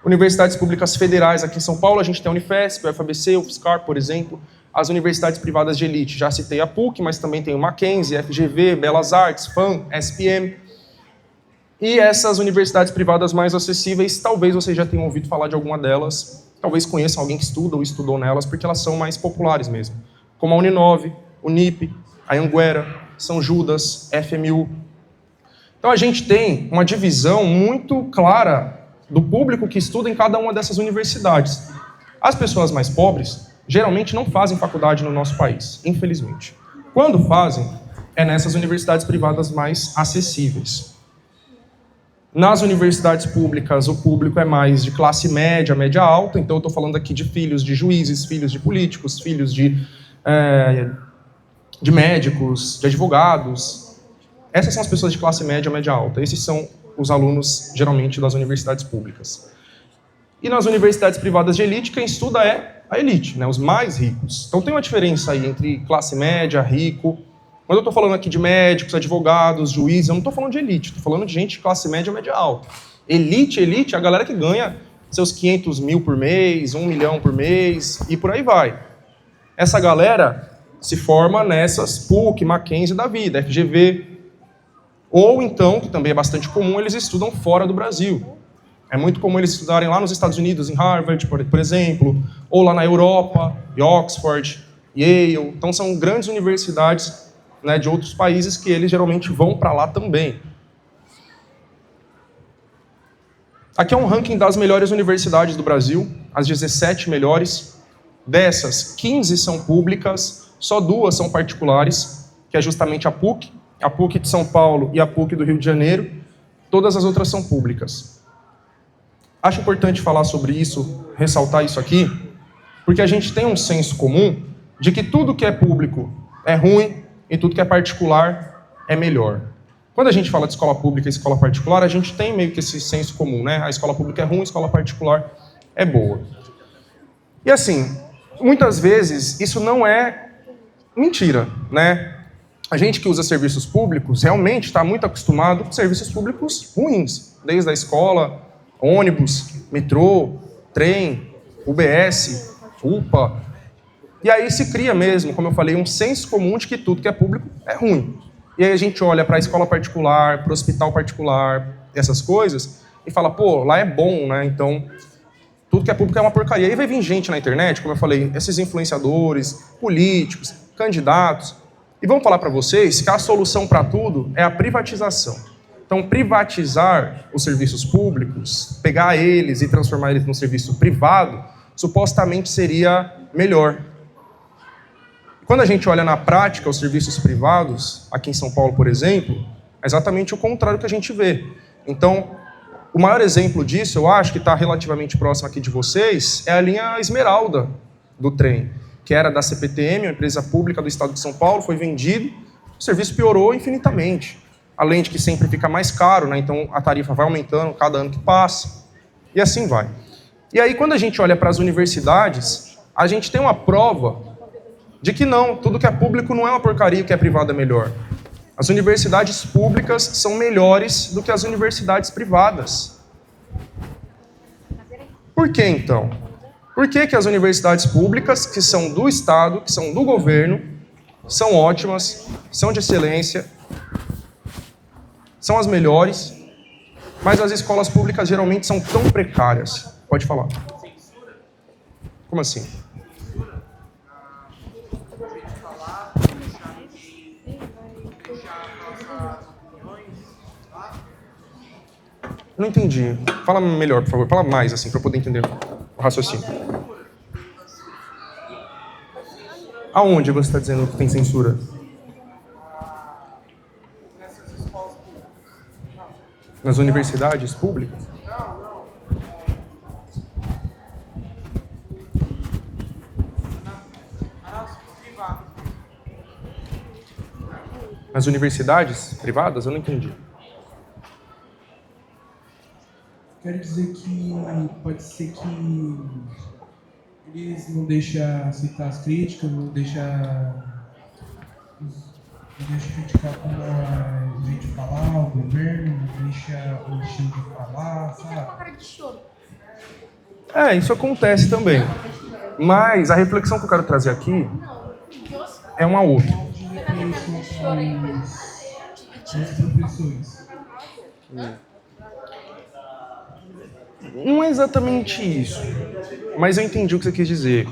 Universidades públicas federais aqui em São Paulo, a gente tem a Unifesp, a UFABC, o UFSCar, por exemplo. As universidades privadas de elite, já citei a PUC, mas também tem o Mackenzie, FGV, Belas Artes, FAM, SPM. E essas universidades privadas mais acessíveis, talvez vocês já tenham ouvido falar de alguma delas, talvez conheçam alguém que estuda ou estudou nelas, porque elas são mais populares mesmo. Como a Uninove, Unip, a Anhanguera, São Judas, FMU. Então a gente tem uma divisão muito clara do público que estuda em cada uma dessas universidades. As pessoas mais pobres geralmente não fazem faculdade no nosso país, infelizmente. Quando fazem, é nessas universidades privadas mais acessíveis. Nas universidades públicas, o público é mais de classe média, média alta, então eu estou falando aqui de filhos de juízes, filhos de políticos, filhos de médicos, de advogados. Essas são as pessoas de classe média, média alta. Esses são os alunos, geralmente, das universidades públicas. E nas universidades privadas de elite, quem estuda é a elite, né, os mais ricos. Então tem uma diferença aí entre classe média, rico. Quando eu estou falando aqui de médicos, advogados, juízes, eu não estou falando de elite, estou falando de gente de classe média, média alta. Elite é a galera que ganha seus 500 mil por mês, 1 milhão por mês, e por aí vai. Essa galera se forma nessas PUC, Mackenzie da vida, FGV, ou então, que também é bastante comum, eles estudam fora do Brasil. É muito comum eles estudarem lá nos Estados Unidos, em Harvard, por exemplo, ou lá na Europa, em Oxford, Yale. Então são grandes universidades, né, de outros países que eles geralmente vão para lá também. Aqui é um ranking das melhores universidades do Brasil, as 17 melhores. Dessas, 15 são públicas, só 2 são particulares, que é justamente a PUC de São Paulo e a PUC do Rio de Janeiro. Todas as outras são públicas. Acho importante falar sobre isso, ressaltar isso aqui, porque a gente tem um senso comum de que tudo que é público é ruim e tudo que é particular é melhor. Quando a gente fala de escola pública e escola particular, a gente tem meio que esse senso comum, né? A escola pública é ruim, a escola particular é boa. E assim, muitas vezes isso não é mentira, né? A gente que usa serviços públicos realmente está muito acostumado com serviços públicos ruins, desde a escola, ônibus, metrô, trem, UBS, UPA. E aí se cria mesmo, como eu falei, um senso comum de que tudo que é público é ruim. E aí a gente olha para a escola particular, para o hospital particular, essas coisas, e fala, pô, lá é bom, né? Então, tudo que é público é uma porcaria. E aí vai vir gente na internet, como eu falei, esses influenciadores, políticos, candidatos, e vão falar para vocês que a solução para tudo é a privatização. Então, privatizar os serviços públicos, pegar eles e transformar eles num serviço privado, supostamente seria melhor. Quando a gente olha na prática os serviços privados, aqui em São Paulo, por exemplo, é exatamente o contrário que a gente vê. Então, o maior exemplo disso, eu acho, que está relativamente próximo aqui de vocês, é a linha Esmeralda do trem, que era da CPTM, uma empresa pública do estado de São Paulo, foi vendido, o serviço piorou infinitamente. Além de que sempre fica mais caro, né? Então a tarifa vai aumentando cada ano que passa, e assim vai. E aí, quando a gente olha para as universidades, a gente tem uma prova de que não, tudo que é público não é uma porcaria, o que é privado é melhor. As universidades públicas são melhores do que as universidades privadas. Por que, então? Por que que as universidades públicas, que são do Estado, que são do governo, são ótimas, são de excelência, são as melhores, mas as escolas públicas geralmente são tão precárias? Pode falar. Censura? Como assim? Censura? A gente falar, deixar nossas opiniões lá. Não entendi. Fala melhor, por favor. Fala mais, assim, para eu poder entender o raciocínio. Aonde você está dizendo que tem censura? Nessas escolas públicas. Nas universidades públicas? Não, Nas universidades privadas? Eu não entendi. Quero dizer que pode ser que eles não deixam aceitar as críticas, não deixam criticar como a gente falar, o governo, não deixa o estilo de falar, sabe? Isso acontece também. Mas a reflexão que eu quero trazer aqui é uma outra. As professores. Não é exatamente isso, mas eu entendi o que você quis dizer.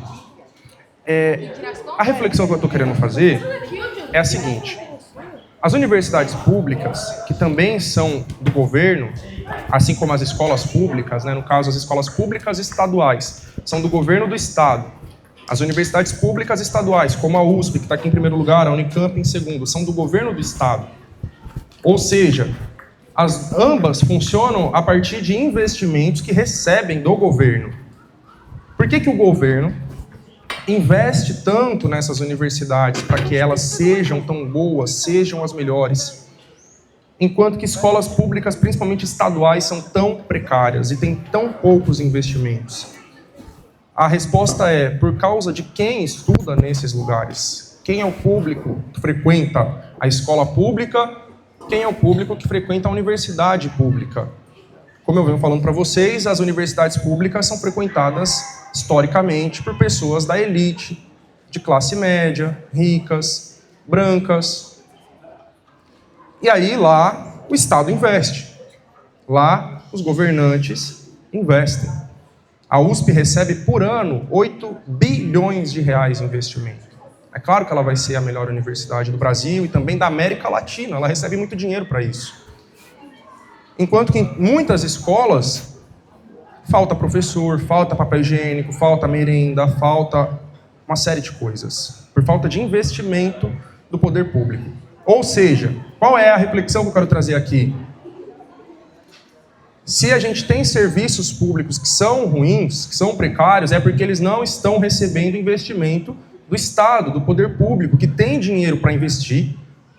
A reflexão que eu estou querendo fazer é a seguinte. As universidades públicas, que também são do governo, assim como as escolas públicas, né, no caso as escolas públicas estaduais, são do governo do estado. As universidades públicas estaduais, como a USP, que está aqui em primeiro lugar, a Unicamp em segundo, são do governo do estado. Ou seja, ambas funcionam a partir de investimentos que recebem do governo. Por que o governo investe tanto nessas universidades para que elas sejam tão boas, sejam as melhores, enquanto que escolas públicas, principalmente estaduais, são tão precárias e têm tão poucos investimentos? A resposta é por causa de quem estuda nesses lugares. Quem é o público que frequenta a escola pública? Quem é o público que frequenta a universidade pública? Como eu venho falando para vocês, as universidades públicas são frequentadas historicamente por pessoas da elite, de classe média, ricas, brancas. E aí lá o Estado investe. Lá os governantes investem. A USP recebe por ano 8 bilhões de reais em investimento. É claro que ela vai ser a melhor universidade do Brasil e também da América Latina. Ela recebe muito dinheiro para isso. Enquanto que em muitas escolas falta professor, falta papel higiênico, falta merenda, falta uma série de coisas. Por falta de investimento do poder público. Ou seja, qual é a reflexão que eu quero trazer aqui? Se a gente tem serviços públicos que são ruins, que são precários, é porque eles não estão recebendo investimento do Estado, do poder público, que tem dinheiro para investir,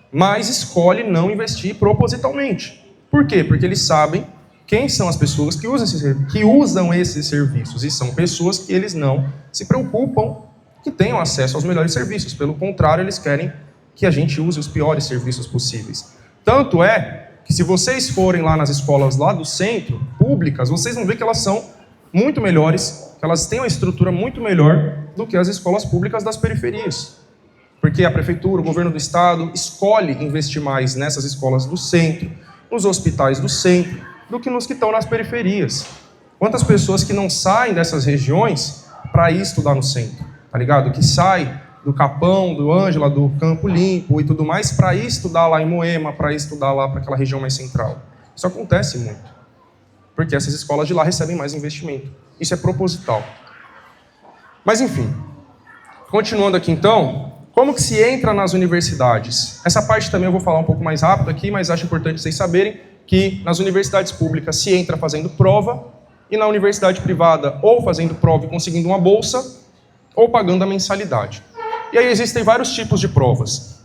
mas escolhe não investir propositalmente. Por quê? Porque eles sabem quem são as pessoas que usam esses serviços, e são pessoas que eles não se preocupam que tenham acesso aos melhores serviços. Pelo contrário, eles querem que a gente use os piores serviços possíveis. Tanto é que se vocês forem lá nas escolas lá do centro, públicas, vocês vão ver que elas são muito melhores, que elas têm uma estrutura muito melhor do que as escolas públicas das periferias. Porque a prefeitura, o governo do estado, escolhe investir mais nessas escolas do centro, nos hospitais do centro, do que nos que estão nas periferias. Quantas pessoas que não saem dessas regiões para ir estudar no centro, tá ligado? Que sai do Capão, do Ângela, do Campo Limpo e tudo mais, para ir estudar lá em Moema, para ir estudar lá para aquela região mais central. Isso acontece muito, porque essas escolas de lá recebem mais investimento. Isso é proposital. Mas enfim, continuando aqui então, como que se entra nas universidades? Essa parte também eu vou falar um pouco mais rápido aqui, mas acho importante vocês saberem que nas universidades públicas se entra fazendo prova, e na universidade privada ou fazendo prova e conseguindo uma bolsa, ou pagando a mensalidade. E aí existem vários tipos de provas,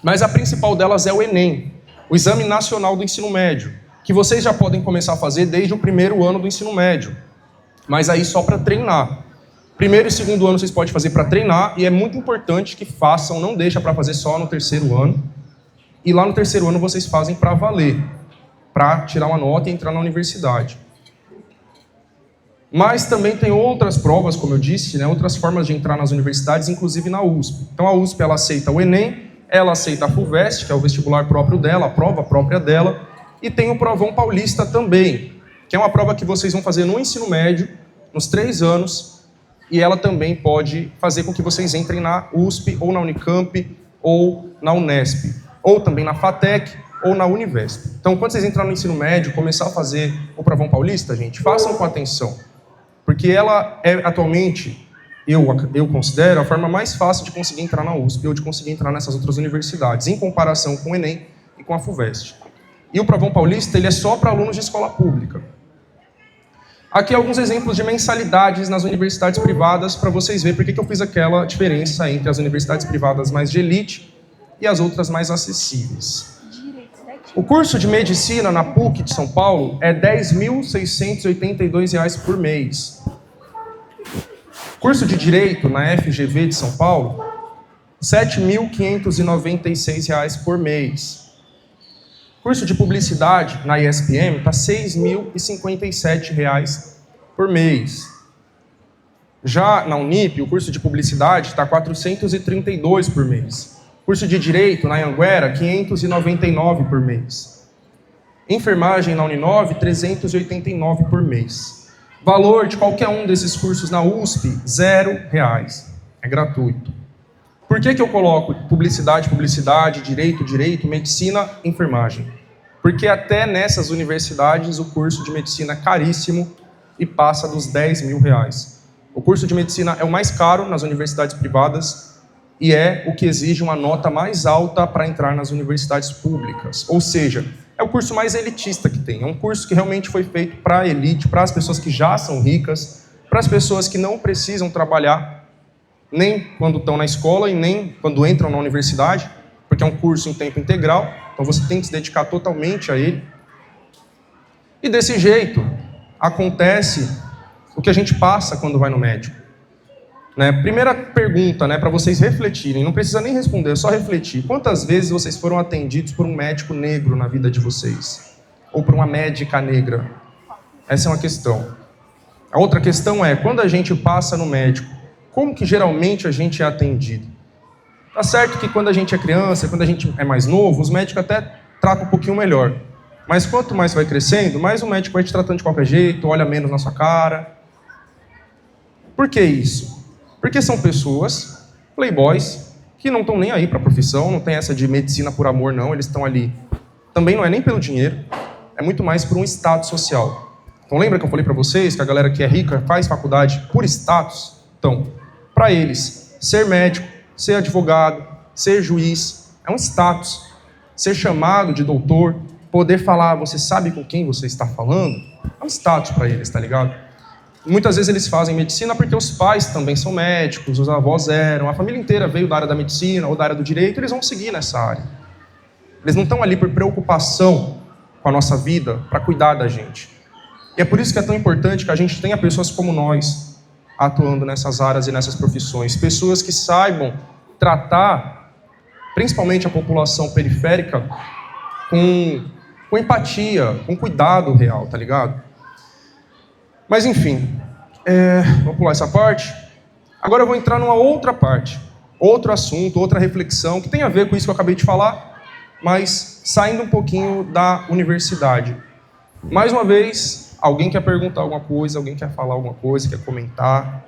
mas a principal delas é o Enem, o Exame Nacional do Ensino Médio, que vocês já podem começar a fazer desde o primeiro ano do ensino médio, mas aí só para treinar. Primeiro e segundo ano vocês podem fazer para treinar, e é muito importante que façam, não deixa para fazer só no terceiro ano, e lá no terceiro ano vocês fazem para valer, para tirar uma nota e entrar na universidade. Mas também tem outras provas, como eu disse, né, outras formas de entrar nas universidades, inclusive na USP. Então a USP ela aceita o Enem, ela aceita a FUVEST, que é o vestibular próprio dela, a prova própria dela, e tem o Provão Paulista também, que é uma prova que vocês vão fazer no ensino médio, nos 3 anos, e ela também pode fazer com que vocês entrem na USP, ou na Unicamp, ou na Unesp, ou também na FATEC, ou na Univesp. Então, quando vocês entrarem no ensino médio, começar a fazer o Provão Paulista, gente, façam com atenção. Porque ela é, atualmente, eu considero a forma mais fácil de conseguir entrar na USP ou de conseguir entrar nessas outras universidades, em comparação com o Enem e com a FUVEST. E o Provão Paulista, ele é só para alunos de escola pública. Aqui alguns exemplos de mensalidades nas universidades privadas, para vocês verem por que eu fiz aquela diferença entre as universidades privadas mais de elite e as outras mais acessíveis. O curso de medicina na PUC de São Paulo é R$ 10.682 por mês. Curso de Direito na FGV de São Paulo, R$ 7.596 por mês. Curso de Publicidade na ESPM está R$ 6.057 por mês. Já na Unip, o curso de Publicidade está R$ 432 por mês. Curso de Direito na Anhanguera, R$ 599 por mês. Enfermagem na Uninove, R$ 389 por mês. Valor de qualquer um desses cursos na USP, R$ 0. É gratuito. Por que eu coloco publicidade, direito, medicina, enfermagem? Porque até nessas universidades o curso de medicina é caríssimo e passa dos R$ 10.000. O curso de medicina é o mais caro nas universidades privadas e é o que exige uma nota mais alta para entrar nas universidades públicas. Ou seja, é o curso mais elitista que tem. É um curso que realmente foi feito para a elite, para as pessoas que já são ricas, para as pessoas que não precisam trabalhar nem quando estão na escola e nem quando entram na universidade, porque é um curso em tempo integral, então você tem que se dedicar totalmente a ele. E desse jeito, acontece o que a gente passa quando vai no médico. Primeira pergunta, para vocês refletirem, não precisa nem responder, é só refletir. Quantas vezes vocês foram atendidos por um médico negro na vida de vocês? Ou por uma médica negra? Essa é uma questão. A outra questão é, quando a gente passa no médico, como que geralmente a gente é atendido? Tá certo que quando a gente é criança, quando a gente é mais novo, os médicos até tratam um pouquinho melhor. Mas quanto mais vai crescendo, mais o médico vai te tratando de qualquer jeito, olha menos na sua cara. Por que isso? Porque são pessoas, playboys, que não estão nem aí para a profissão, não tem essa de medicina por amor, não. Eles estão ali. Também não é nem pelo dinheiro, é muito mais por um status social. Então lembra que eu falei para vocês que a galera que é rica faz faculdade por status? Então, para eles, ser médico, ser advogado, ser juiz, é um status. Ser chamado de doutor, poder falar, você sabe com quem você está falando, é um status para eles, tá ligado? Muitas vezes eles fazem medicina porque os pais também são médicos, os avós eram, a família inteira veio da área da medicina ou da área do direito, eles vão seguir nessa área. Eles não estão ali por preocupação com a nossa vida, para cuidar da gente. E é por isso que é tão importante que a gente tenha pessoas como nós atuando nessas áreas e nessas profissões. Pessoas que saibam tratar, principalmente a população periférica, com empatia, com cuidado real, tá ligado? Mas enfim, vou pular essa parte. Agora eu vou entrar numa outra parte, outro assunto, outra reflexão, que tem a ver com isso que eu acabei de falar, mas saindo um pouquinho da universidade. Mais uma vez, alguém quer perguntar alguma coisa, alguém quer falar alguma coisa, quer comentar,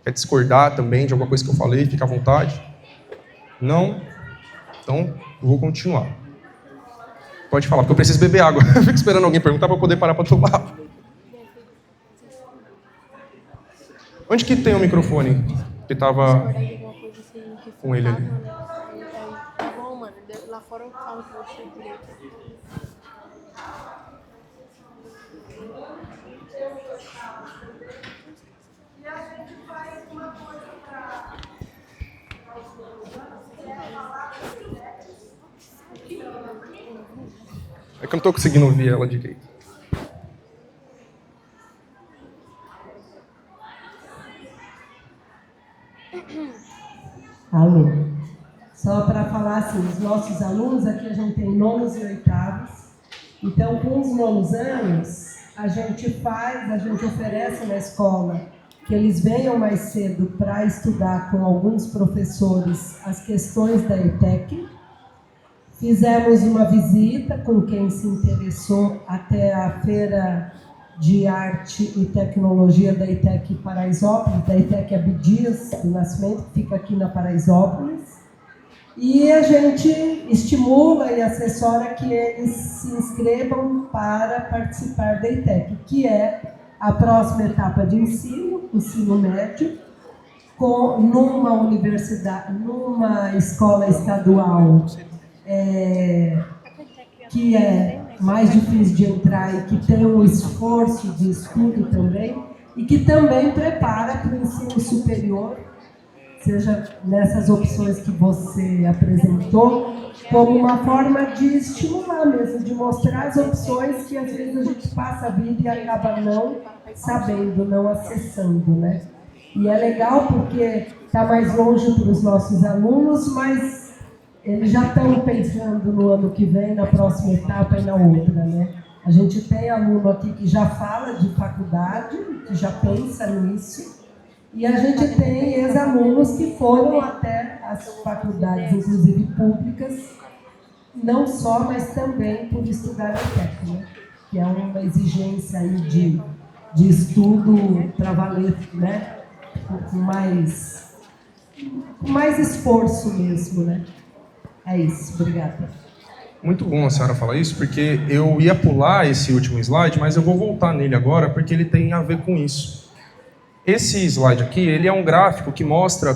quer discordar também de alguma coisa que eu falei, fica à vontade. Não? Então, eu vou continuar. Pode falar, porque eu preciso beber água. Eu fico esperando alguém perguntar para eu poder parar para tomar. Onde que tem o microfone? Que estava com ele ali. Tá bom, mano. Lá fora eu falo com você direito. É que eu não estou conseguindo ouvir ela direito. Alô. Só para falar assim, os nossos alunos, aqui a gente tem nonos e oitavos. Então, com os nonos anos, a gente oferece na escola que eles venham mais cedo para estudar com alguns professores as questões da ETEC. Fizemos uma visita com quem se interessou até a Feira de Arte e Tecnologia da ETEC Paraisópolis, da ETEC Abdias do Nascimento, que fica aqui na Paraisópolis. E a gente estimula e assessora que eles se inscrevam para participar da ETEC, que é a próxima etapa de ensino médio, numa universidade, numa escola estadual que é mais difícil de entrar e que tem um esforço de estudo também, e que também prepara para o ensino superior, seja nessas opções que você apresentou, como uma forma de estimular mesmo, de mostrar as opções que às vezes a gente passa a vida e acaba não sabendo, não acessando, né? E é legal porque está mais longe para os nossos alunos, mas eles já estão pensando no ano que vem, na próxima etapa e na outra, né? A gente tem aluno aqui que já fala de faculdade, que já pensa nisso, e a gente tem ex-alunos que foram até as faculdades, inclusive públicas, não só, mas também por estudar a ETEC, né? Que é uma exigência aí de estudo para valer, né? Com mais esforço mesmo, né? É isso, obrigada. Muito bom a senhora falar isso, porque eu ia pular esse último slide, mas eu vou voltar nele agora, porque ele tem a ver com isso. Esse slide aqui, ele é um gráfico que mostra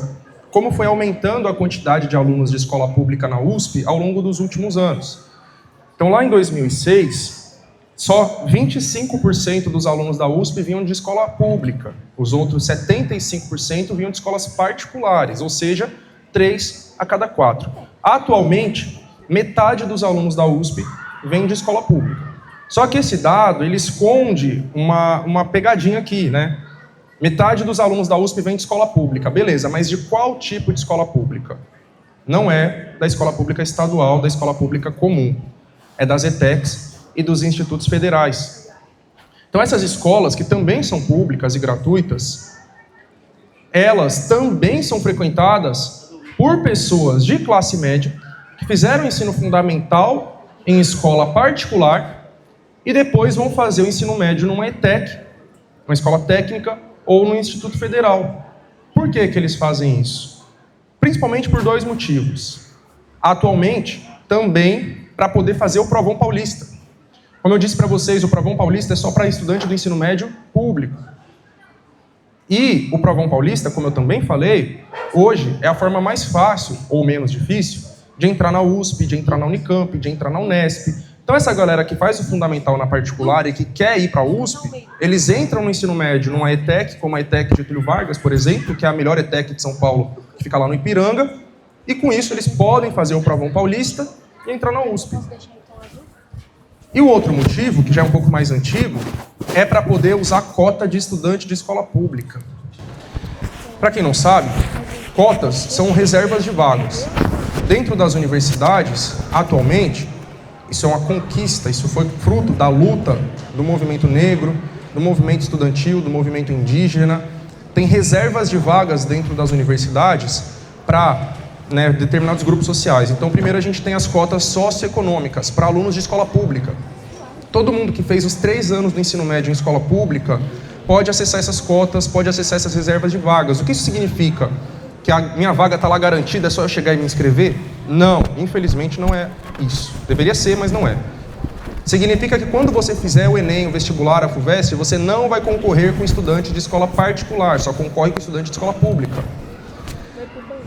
como foi aumentando a quantidade de alunos de escola pública na USP ao longo dos últimos anos. Então, lá em 2006, só 25% dos alunos da USP vinham de escola pública. Os outros 75% vinham de escolas particulares, ou seja, 3 a cada 4. Atualmente, metade dos alunos da USP vem de escola pública. Só que esse dado, ele esconde uma pegadinha aqui, né? Metade dos alunos da USP vem de escola pública, beleza, mas de qual tipo de escola pública? Não é da escola pública estadual, da escola pública comum. É das ETECs e dos institutos federais. Então essas escolas, que também são públicas e gratuitas, elas também são frequentadas por pessoas de classe média que fizeram ensino fundamental em escola particular e depois vão fazer o ensino médio numa ETEC, uma escola técnica, ou no Instituto Federal. Por que eles fazem isso? Principalmente por 2 motivos. Atualmente, também para poder fazer o Provão Paulista. Como eu disse para vocês, o Provão Paulista é só para estudante do ensino médio público. E o Provão Paulista, como eu também falei, hoje é a forma mais fácil, ou menos difícil, de entrar na USP, de entrar na Unicamp, de entrar na Unesp. Então essa galera que faz o fundamental na particular e que quer ir para a USP, eles entram no ensino médio numa ETEC, como a ETEC Getúlio Vargas, por exemplo, que é a melhor ETEC de São Paulo, que fica lá no Ipiranga, e com isso eles podem fazer o Provão Paulista e entrar na USP. E o outro motivo, que já é um pouco mais antigo, é para poder usar cota de estudante de escola pública. Para quem não sabe, cotas são reservas de vagas. Dentro das universidades, atualmente, isso é uma conquista, isso foi fruto da luta do movimento negro, do movimento estudantil, do movimento indígena. Tem reservas de vagas dentro das universidades para determinados grupos sociais. Então, primeiro a gente tem as cotas socioeconômicas para alunos de escola pública. Todo mundo que fez os 3 anos do ensino médio em escola pública pode acessar essas cotas, pode acessar essas reservas de vagas. O que isso significa? Que a minha vaga está lá garantida, é só eu chegar e me inscrever? Não, infelizmente não é isso. Deveria ser, mas não é. Significa que quando você fizer o Enem, o vestibular, a FUVEST, você não vai concorrer com estudante de escola particular, só concorre com estudante de escola pública.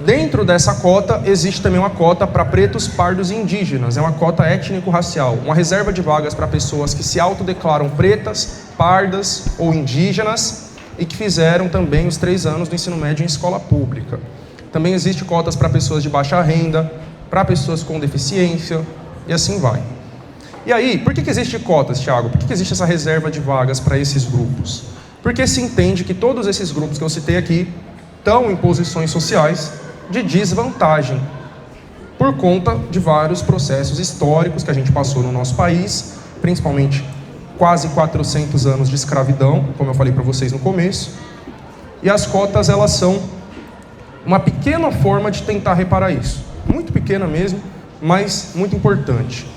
Dentro dessa cota, existe também uma cota para pretos, pardos e indígenas. É uma cota étnico-racial, uma reserva de vagas para pessoas que se autodeclaram pretas, pardas ou indígenas e que fizeram também os 3 anos do ensino médio em escola pública. Também existe cotas para pessoas de baixa renda, para pessoas com deficiência e assim vai. E aí, por que existe cotas, Thiago? Por que existe essa reserva de vagas para esses grupos? Porque se entende que todos esses grupos que eu citei aqui estão em posições sociais de desvantagem por conta de vários processos históricos que a gente passou no nosso país, principalmente quase 400 anos de escravidão, como eu falei para vocês no começo. E as cotas, elas são uma pequena forma de tentar reparar isso. Muito pequena mesmo, mas muito importante.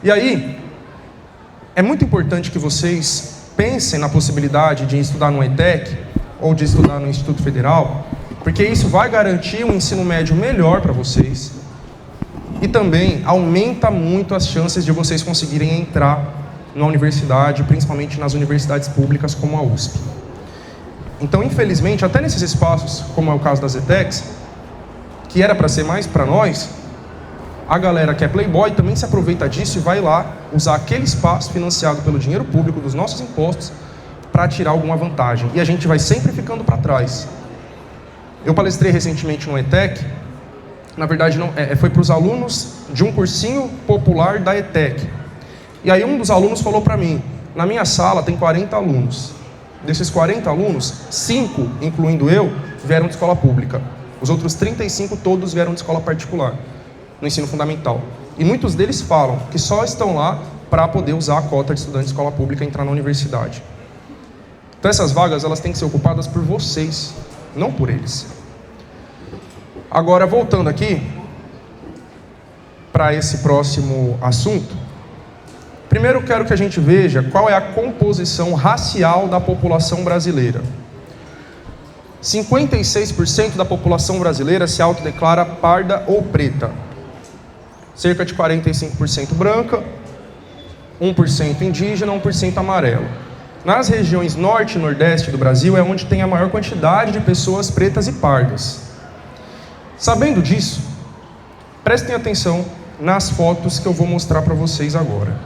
E aí, é muito importante que vocês pensem na possibilidade de estudar no ETEC ou de estudar no Instituto Federal, porque isso vai garantir um ensino médio melhor para vocês e também aumenta muito as chances de vocês conseguirem entrar na universidade, principalmente nas universidades públicas como a USP. Então, infelizmente, até nesses espaços, como é o caso das ETECs, que era para ser mais para nós, a galera que é playboy também se aproveita disso e vai lá usar aquele espaço financiado pelo dinheiro público dos nossos impostos para tirar alguma vantagem. E a gente vai sempre ficando para trás. Eu palestrei recentemente no ETEC, na verdade não, foi para os alunos de um cursinho popular da ETEC. E aí um dos alunos falou para mim, na minha sala tem 40 alunos. Desses 40 alunos, 5, incluindo eu, vieram de escola pública. Os outros 35 todos vieram de escola particular, no ensino fundamental. E muitos deles falam que só estão lá para poder usar a cota de estudante de escola pública e entrar na universidade. Então essas vagas elas têm que ser ocupadas por vocês, não por eles. Agora, voltando aqui para esse próximo assunto, primeiro quero que a gente veja qual é a composição racial da população brasileira. 56% da população brasileira se autodeclara parda ou preta. Cerca de 45% branca, 1% indígena, 1% amarelo. Nas regiões norte e nordeste do Brasil é onde tem a maior quantidade de pessoas pretas e pardas. Sabendo disso, prestem atenção nas fotos que eu vou mostrar para vocês agora.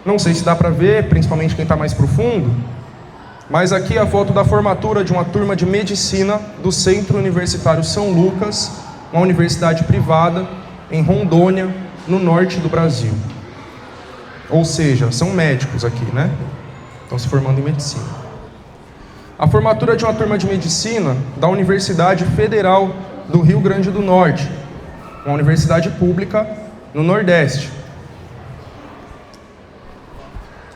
Não sei se dá para ver, principalmente quem está mais profundo, mas aqui é a foto da formatura de uma turma de medicina do Centro Universitário São Lucas, uma universidade privada em Rondônia, no norte do Brasil. Ou seja, são médicos aqui, né? Estão se formando em medicina. A formatura de uma turma de medicina da Universidade Federal do Rio Grande do Norte, uma universidade pública no Nordeste.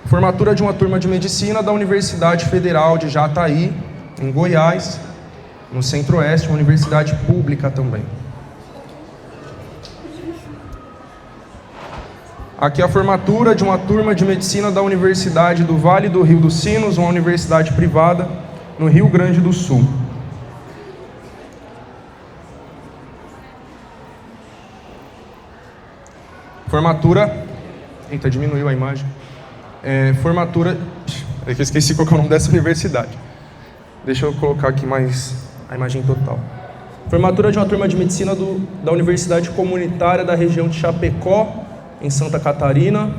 Formatura de uma turma de medicina da Universidade Federal de Jataí, em Goiás, no Centro-Oeste, uma universidade pública também. Aqui a formatura de uma turma de medicina da Universidade do Vale do Rio dos Sinos, uma universidade privada no Rio Grande do Sul. Formatura... Eita, diminuiu a imagem. Formatura... Eu esqueci qual é o nome dessa universidade. Deixa eu colocar aqui mais a imagem total. Formatura de uma turma de medicina da Universidade Comunitária da região de Chapecó, em Santa Catarina.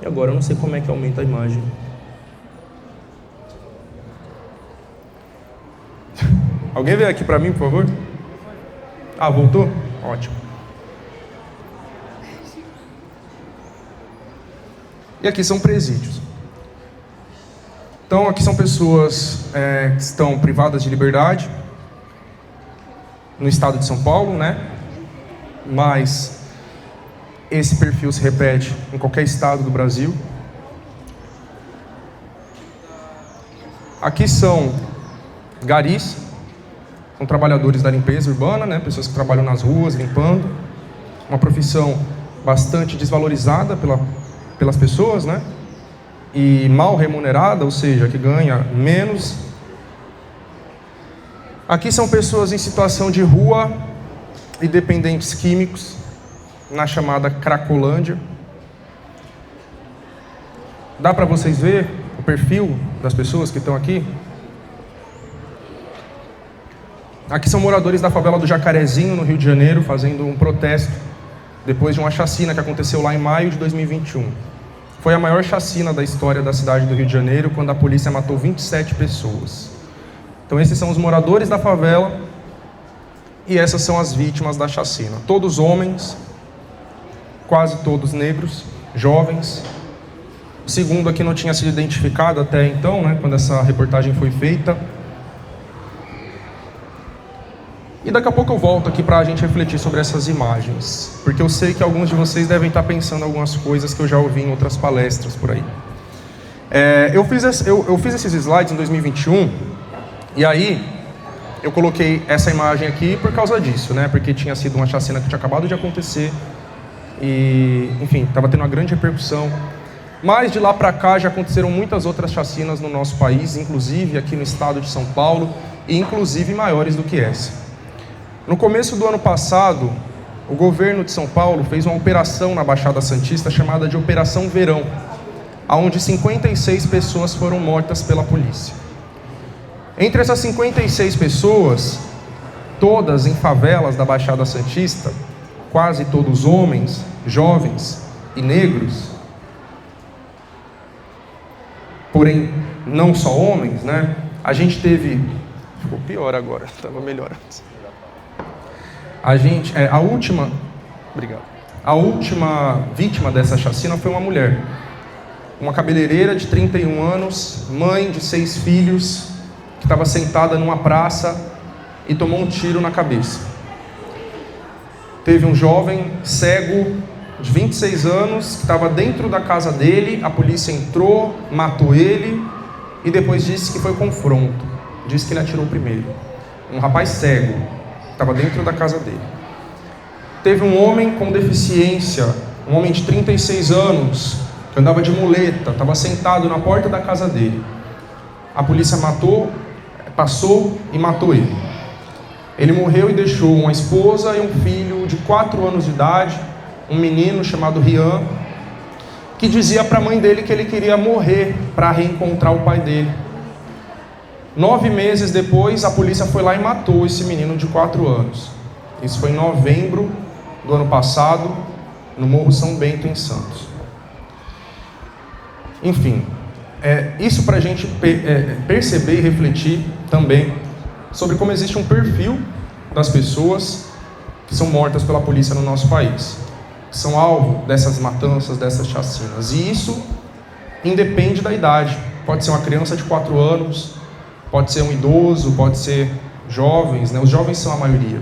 E agora eu não sei como é que aumenta a imagem. Alguém veio aqui para mim, por favor? Ah, voltou? Ótimo. E aqui são presídios. Então, aqui são pessoas que estão privadas de liberdade no estado de São Paulo, né? Mas esse perfil se repete em qualquer estado do Brasil. Aqui são garis, são trabalhadores da limpeza urbana, né? Pessoas que trabalham nas ruas, limpando. Uma profissão bastante desvalorizada pelas pessoas, né? E mal remunerada, ou seja, que ganha menos. Aqui são pessoas em situação de rua e dependentes químicos, na chamada Cracolândia. Dá para vocês ver o perfil das pessoas que estão aqui? Aqui são moradores da favela do Jacarezinho, no Rio de Janeiro, fazendo um protesto depois de uma chacina que aconteceu lá em maio de 2021. Foi a maior chacina da história da cidade do Rio de Janeiro, quando a polícia matou 27 pessoas. Então esses são os moradores da favela e essas são as vítimas da chacina. Todos homens, quase todos negros, jovens. O segundo aqui não tinha sido identificado até então, né, quando essa reportagem foi feita. E daqui a pouco eu volto aqui para a gente refletir sobre essas imagens, porque eu sei que alguns de vocês devem estar pensando algumas coisas que eu já ouvi em outras palestras por aí. Eu fiz esses slides em 2021, e aí eu coloquei essa imagem aqui por causa disso, né? Porque tinha sido uma chacina que tinha acabado de acontecer, e, enfim, estava tendo uma grande repercussão. Mas de lá para cá já aconteceram muitas outras chacinas no nosso país, inclusive aqui no estado de São Paulo, e inclusive maiores do que essa. No começo do ano passado, o governo de São Paulo fez uma operação na Baixada Santista chamada de Operação Verão, onde 56 pessoas foram mortas pela polícia. Entre essas 56 pessoas, todas em favelas da Baixada Santista, quase todos homens, jovens e negros, porém não só homens, né? A gente teve Ficou pior agora, estava melhor antes. A última vítima dessa chacina foi uma mulher. Uma cabeleireira de 31 anos, mãe de 6 filhos, que estava sentada numa praça e tomou um tiro na cabeça. Teve um jovem cego de 26 anos que estava dentro da casa dele, a polícia entrou, matou ele e depois disse que foi confronto. Disse que ele atirou primeiro. Um rapaz cego que estava dentro da casa dele. Teve um homem com deficiência, um homem de 36 anos, que andava de muleta, estava sentado na porta da casa dele. A polícia passou e matou ele. Ele morreu e deixou uma esposa e um filho de 4 anos de idade, um menino chamado Rian, que dizia para a mãe dele que ele queria morrer para reencontrar o pai dele. 9 meses depois, a polícia foi lá e matou esse menino de 4 anos. Isso foi em novembro do ano passado, no Morro São Bento, em Santos. Enfim, isso para a gente perceber e refletir também sobre como existe um perfil das pessoas que são mortas pela polícia no nosso país, que são alvo dessas matanças, dessas chacinas. E isso independe da idade. Pode ser uma criança de 4 anos, pode ser um idoso, pode ser jovens, né? Os jovens são a maioria,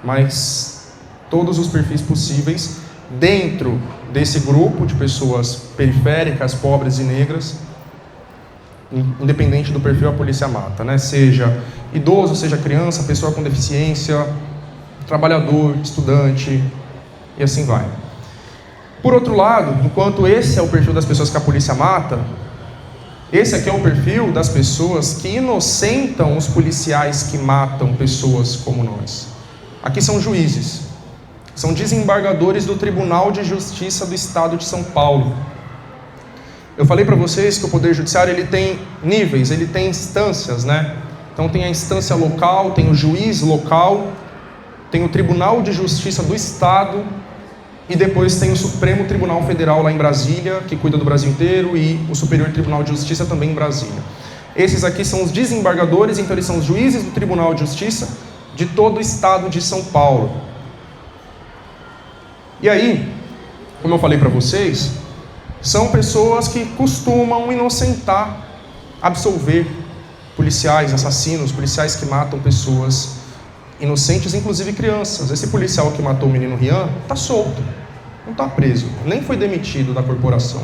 mas todos os perfis possíveis dentro desse grupo de pessoas periféricas, pobres e negras, independente do perfil, a polícia mata, né? Seja idoso, seja criança, pessoa com deficiência, trabalhador, estudante, e assim vai. Por outro lado, enquanto esse é o perfil das pessoas que a polícia mata, esse aqui é o perfil das pessoas que inocentam os policiais que matam pessoas como nós. Aqui são juízes, são desembargadores do Tribunal de Justiça do Estado de São Paulo. Eu falei para vocês que o Poder Judiciário ele tem níveis, ele tem instâncias, né? Então tem a instância local, tem o juiz local, tem o Tribunal de Justiça do Estado e depois tem o Supremo Tribunal Federal lá em Brasília, que cuida do Brasil inteiro, e o Superior Tribunal de Justiça também em Brasília. Esses aqui são os desembargadores, então eles são os juízes do Tribunal de Justiça de todo o Estado de São Paulo. E aí, como eu falei para vocês, são pessoas que costumam inocentar, absolver policiais, assassinos, policiais que matam pessoas inocentes, inclusive crianças. Esse policial que matou o menino Rian está solto, não está preso, nem foi demitido da corporação.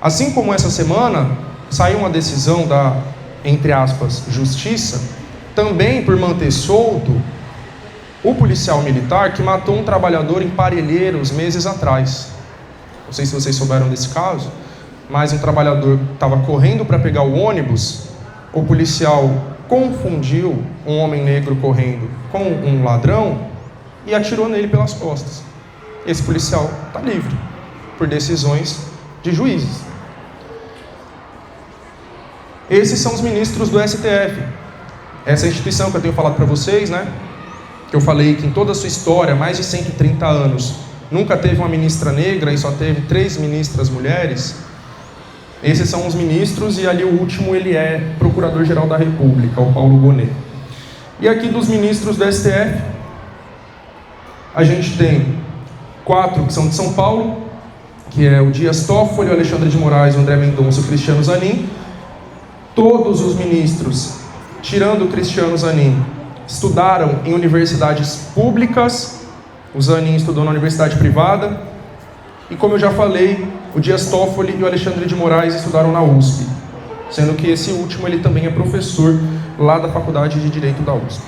Assim como essa semana saiu uma decisão da, entre aspas, justiça, também por manter solto o policial militar que matou um trabalhador em Parelheiros meses atrás. Não sei se vocês souberam desse caso, mas um trabalhador estava correndo para pegar o ônibus, o policial confundiu um homem negro correndo com um ladrão e atirou nele pelas costas. Esse policial está livre, por decisões de juízes. Esses são os ministros do STF. Essa instituição que eu tenho falado para vocês, né? Que eu falei que em toda a sua história, mais de 130 anos, nunca teve uma ministra negra e só teve 3 ministras mulheres. Esses são os ministros e ali o último ele é Procurador-Geral da República, o Paulo Gonet. E aqui dos ministros do STF, a gente tem 4 que são de São Paulo, que é o Dias Toffoli, o Alexandre de Moraes, o André Mendonça e o Cristiano Zanin. Todos os ministros, tirando o Cristiano Zanin, estudaram em universidades públicas. O Zanin estudou na universidade privada. E como eu já falei, o Dias Toffoli e o Alexandre de Moraes estudaram na USP, sendo que esse último ele também é professor lá da Faculdade de Direito da USP.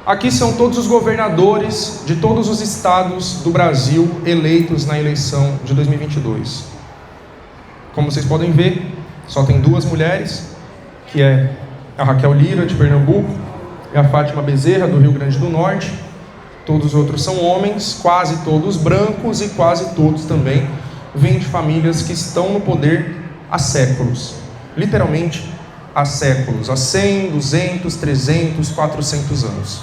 Aqui são todos os governadores de todos os estados do Brasil eleitos na eleição de 2022. Como vocês podem ver, só tem 2 mulheres, que é a Raquel Lira, de Pernambuco, e a Fátima Bezerra, do Rio Grande do Norte. Todos os outros são homens, quase todos brancos e quase todos também vêm de famílias que estão no poder há séculos. Literalmente há séculos, há 100, 200, 300, 400 anos.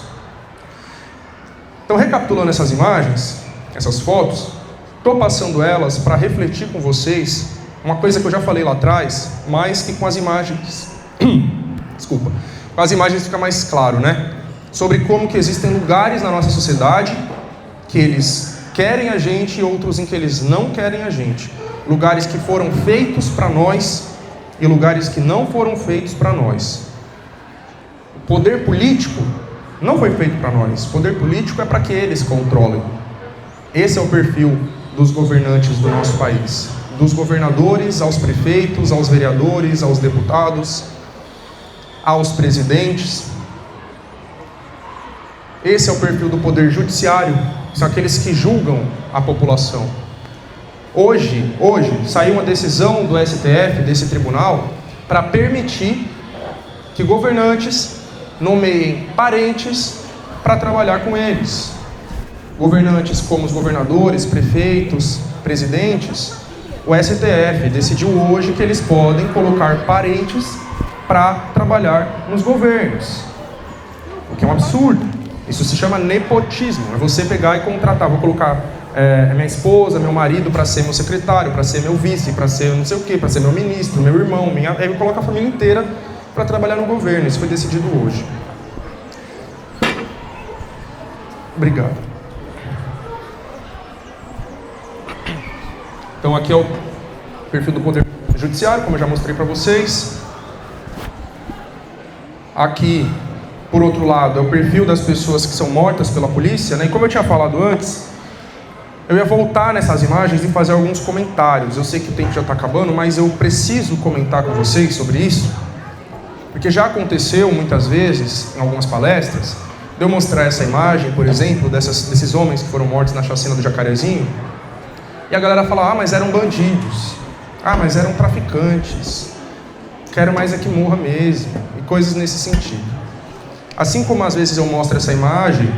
Então, recapitulando essas imagens, essas fotos, estou passando elas para refletir com vocês uma coisa que eu já falei lá atrás, mas que com as imagens Desculpa. Com as imagens fica mais claro, né? Sobre como que existem lugares na nossa sociedade que eles querem a gente e outros em que eles não querem a gente. Lugares que foram feitos para nós e lugares que não foram feitos para nós. O poder político não foi feito para nós. O poder político é para que eles controlem. Esse é o perfil dos governantes do nosso país. Dos governadores aos prefeitos, aos vereadores, aos deputados, aos presidentes. Esse é o perfil do poder judiciário, são aqueles que julgam a população. Hoje saiu uma decisão do STF, desse tribunal, para permitir que governantes nomeiem parentes para trabalhar com eles. Governantes como os governadores, prefeitos, presidentes, o STF decidiu hoje que eles podem colocar parentes para trabalhar nos governos, o que é um absurdo. Isso se chama nepotismo, é você pegar e contratar, vou colocar minha esposa, meu marido para ser meu secretário, para ser meu vice, para ser não sei o quê, para ser meu ministro, meu irmão, aí eu coloco a família inteira para trabalhar no governo. Isso foi decidido hoje. Obrigado. Então aqui é o perfil do poder judiciário, como eu já mostrei para vocês. Aqui, por outro lado, é o perfil das pessoas que são mortas pela polícia, né? E como eu tinha falado antes, eu ia voltar nessas imagens e fazer alguns comentários. Eu sei que o tempo já está acabando, mas eu preciso comentar com vocês sobre isso, porque já aconteceu muitas vezes, em algumas palestras, de eu mostrar essa imagem, por exemplo, desses homens que foram mortos na chacina do Jacarezinho, e a galera fala, mas eram bandidos, mas eram traficantes, quero mais é que morra mesmo, e coisas nesse sentido. Assim como às vezes eu mostro essa imagem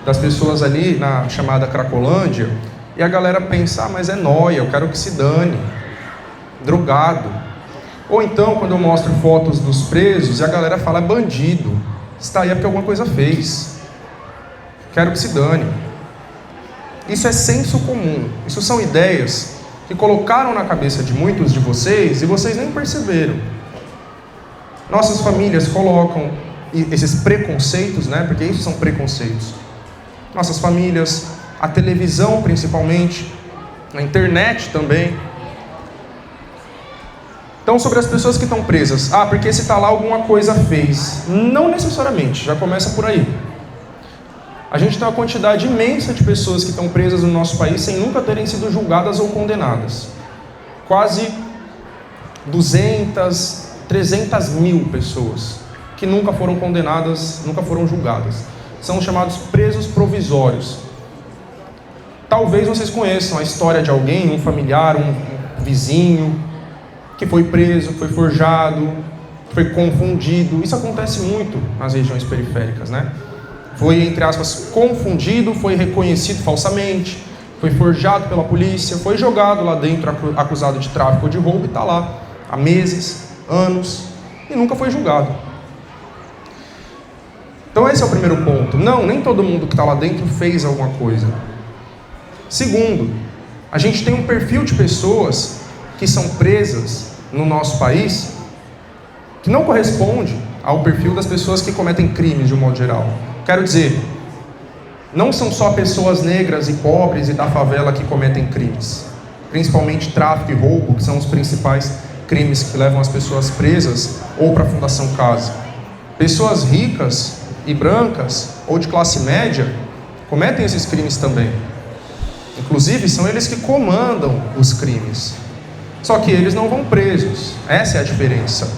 das pessoas ali na chamada Cracolândia, e a galera pensa, mas é nóia, eu quero que se dane, drogado. Ou então, quando eu mostro fotos dos presos, e a galera fala, é bandido, está aí porque alguma coisa fez, quero que se dane. Isso é senso comum, isso são ideias que colocaram na cabeça de muitos de vocês, e vocês nem perceberam. Nossas famílias colocam esses preconceitos, né? Porque isso são preconceitos. Nossas famílias, a televisão principalmente, a internet também. Então, sobre as pessoas que estão presas, porque se está lá alguma coisa fez. Não necessariamente, já começa por aí. A gente tem uma quantidade imensa de pessoas que estão presas no nosso país sem nunca terem sido julgadas ou condenadas. Quase 200, 300 mil pessoas que nunca foram condenadas, nunca foram julgadas. São chamados presos provisórios. Talvez vocês conheçam a história de alguém, um familiar, um vizinho, que foi preso, foi forjado, foi confundido. Isso acontece muito nas regiões periféricas, né? Foi, entre aspas, confundido, foi reconhecido falsamente, foi forjado pela polícia, foi jogado lá dentro acusado de tráfico ou de roubo e está lá há meses, anos, e nunca foi julgado. Então esse é o primeiro ponto. Não, nem todo mundo que está lá dentro fez alguma coisa. Segundo, a gente tem um perfil de pessoas que são presas no nosso país que não corresponde ao perfil das pessoas que cometem crimes de um modo geral. Quero dizer, não são só pessoas negras e pobres e da favela que cometem crimes. Principalmente tráfico e roubo, que são os principais crimes que levam as pessoas presas ou para a Fundação Casa. Pessoas ricas e brancas, ou de classe média, cometem esses crimes também. Inclusive, são eles que comandam os crimes. Só que eles não vão presos. Essa é a diferença.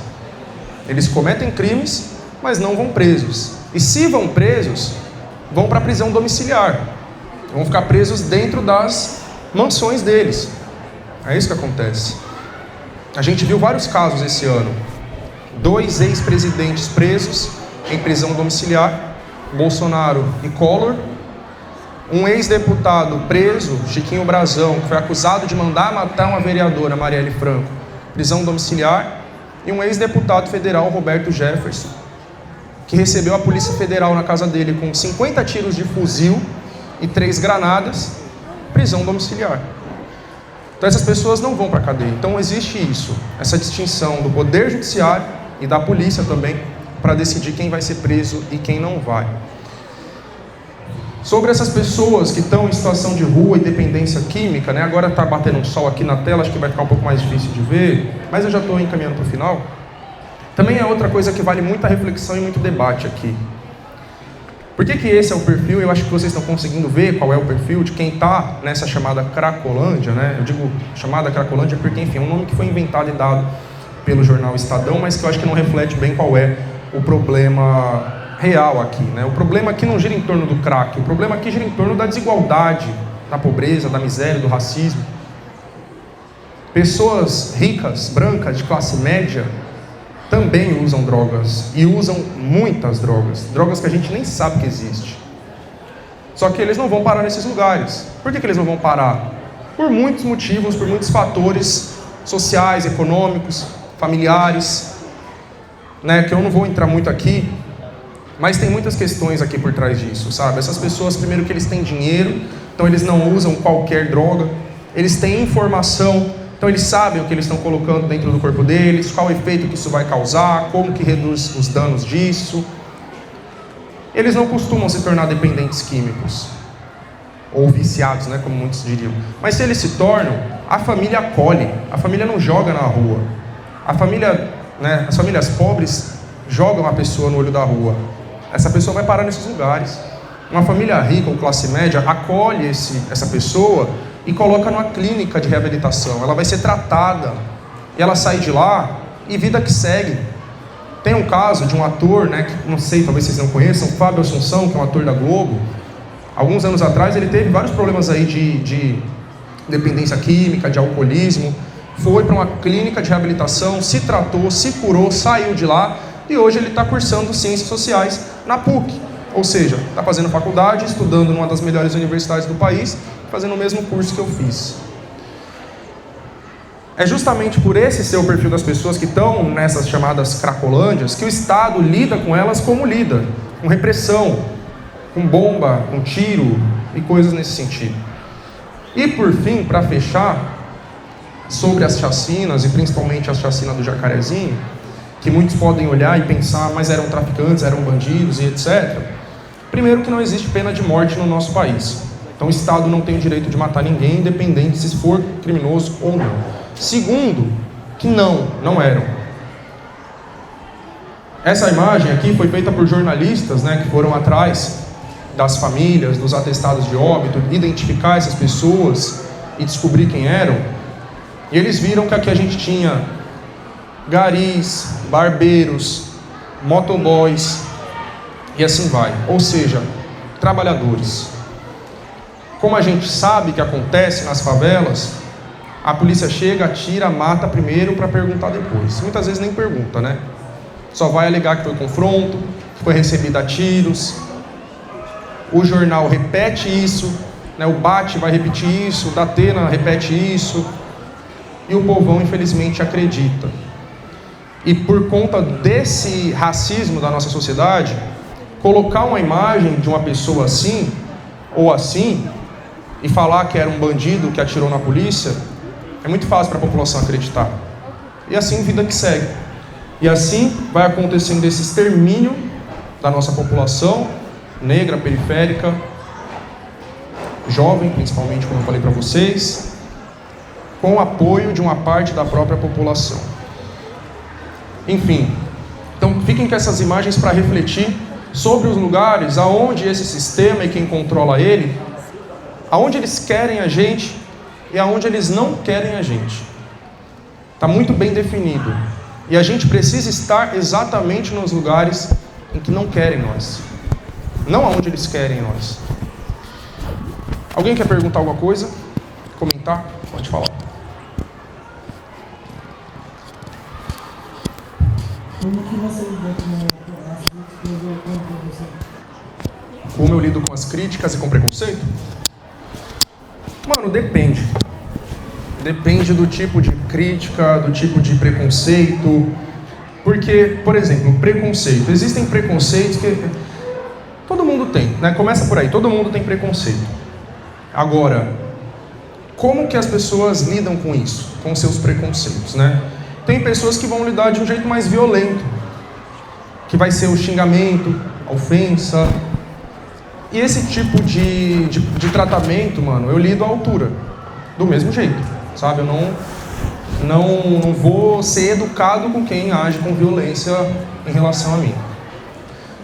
Eles cometem crimes, mas não vão presos. E se vão presos, vão para a prisão domiciliar. Vão ficar presos dentro das mansões deles. É isso que acontece. A gente viu vários casos esse ano. 2 ex-presidentes presos em prisão domiciliar, Bolsonaro e Collor. Um ex-deputado preso, Chiquinho Brazão, que foi acusado de mandar matar uma vereadora, Marielle Franco, prisão domiciliar. E um ex-deputado federal, Roberto Jefferson, que recebeu a Polícia Federal na casa dele com 50 tiros de fuzil e 3 granadas, prisão domiciliar. Então essas pessoas não vão para a cadeia. Então existe isso, essa distinção do poder judiciário e da polícia também, para decidir quem vai ser preso e quem não vai. Sobre essas pessoas que estão em situação de rua e dependência química, né? Agora está batendo um sol aqui na tela, acho que vai ficar um pouco mais difícil de ver, mas eu já estou encaminhando para o final. Também é outra coisa que vale muita reflexão e muito debate aqui. Por que esse é o perfil? Eu acho que vocês estão conseguindo ver qual é o perfil de quem está nessa chamada Cracolândia, né? Eu digo chamada Cracolândia porque, enfim, é um nome que foi inventado e dado pelo jornal Estadão, mas que eu acho que não reflete bem qual é o problema real aqui, né? O problema aqui não gira em torno do crack, o problema aqui gira em torno da desigualdade, da pobreza, da miséria, do racismo. Pessoas ricas, brancas, de classe média, também usam drogas, e usam muitas drogas, drogas que a gente nem sabe que existe. Só que eles não vão parar nesses lugares. Por que eles não vão parar? Por muitos motivos, por muitos fatores sociais, econômicos, familiares, né, que eu não vou entrar muito aqui, mas tem muitas questões aqui por trás disso, sabe? Essas pessoas, primeiro que eles têm dinheiro, então eles não usam qualquer droga, eles têm informação, então eles sabem o que eles estão colocando dentro do corpo deles, qual o efeito que isso vai causar, como que reduz os danos disso. Eles não costumam se tornar dependentes químicos, ou viciados, né, como muitos diriam. Mas se eles se tornam, a família acolhe, a família não joga na rua. A família, né, as famílias pobres jogam a pessoa no olho da rua. Essa pessoa vai parar nesses lugares. Uma família rica ou classe média acolhe essa pessoa e coloca numa clínica de reabilitação. Ela vai ser tratada, e ela sai de lá e vida que segue. Tem um caso de um ator, né, que não sei, talvez vocês não conheçam, Fábio Assunção, que é um ator da Globo. Alguns anos atrás ele teve vários problemas aí de dependência química, de alcoolismo. Foi para uma clínica de reabilitação, se tratou, se curou, saiu de lá e hoje ele está cursando Ciências Sociais na PUC. Ou seja, está fazendo faculdade, estudando numa das melhores universidades do país, fazendo o mesmo curso que eu fiz. É justamente por esse ser o perfil das pessoas que estão nessas chamadas cracolândias que o Estado lida com elas como lida, com repressão, com bomba, com tiro e coisas nesse sentido. E por fim, para fechar, sobre as chacinas, e principalmente a chacina do Jacarezinho, que muitos podem olhar e pensar, mas eram traficantes, eram bandidos e etc. Primeiro que não existe pena de morte no nosso país. Então o Estado não tem o direito de matar ninguém, independente se for criminoso ou não. Segundo, que não eram. Essa imagem aqui foi feita por jornalistas, né, que foram atrás das famílias, dos atestados de óbito, identificar essas pessoas e descobrir quem eram. E eles viram que aqui a gente tinha garis, barbeiros, motoboys e assim vai. Ou seja, trabalhadores. Como a gente sabe que acontece nas favelas, a polícia chega, atira, mata primeiro para perguntar depois. Muitas vezes nem pergunta, né? Só vai alegar que foi confronto, que foi recebido a tiros. O jornal repete isso, né? O Bate vai repetir isso, o Datena repete isso. E o povão, infelizmente, acredita. E por conta desse racismo da nossa sociedade, colocar uma imagem de uma pessoa assim, ou assim, e falar que era um bandido que atirou na polícia, é muito fácil para a população acreditar. E assim, vida que segue. E assim vai acontecendo esse extermínio da nossa população, negra, periférica, jovem, principalmente, como eu falei para vocês, com o apoio de uma parte da própria população. Enfim, então fiquem com essas imagens para refletir sobre os lugares aonde esse sistema e quem controla ele, aonde eles querem a gente e aonde eles não querem a gente. Está muito bem definido. E a gente precisa estar exatamente nos lugares em que não querem nós, não aonde eles querem nós. Alguém quer perguntar alguma coisa? Comentar? Pode falar. Como que você lidou com as críticas? Como eu lido com as críticas e com preconceito? Mano, depende. Depende do tipo de crítica, do tipo de preconceito. Porque, por exemplo, preconceito. Existem preconceitos que todo mundo tem, né? Começa por aí, todo mundo tem preconceito. Agora, como que as pessoas lidam com isso? Com seus preconceitos, né? tem pessoas que vão lidar de um jeito mais violento, que vai ser o xingamento, a ofensa. E esse tipo de tratamento, mano, eu lido à altura, do mesmo jeito, sabe? Eu não vou ser educado com quem age com violência em relação a mim.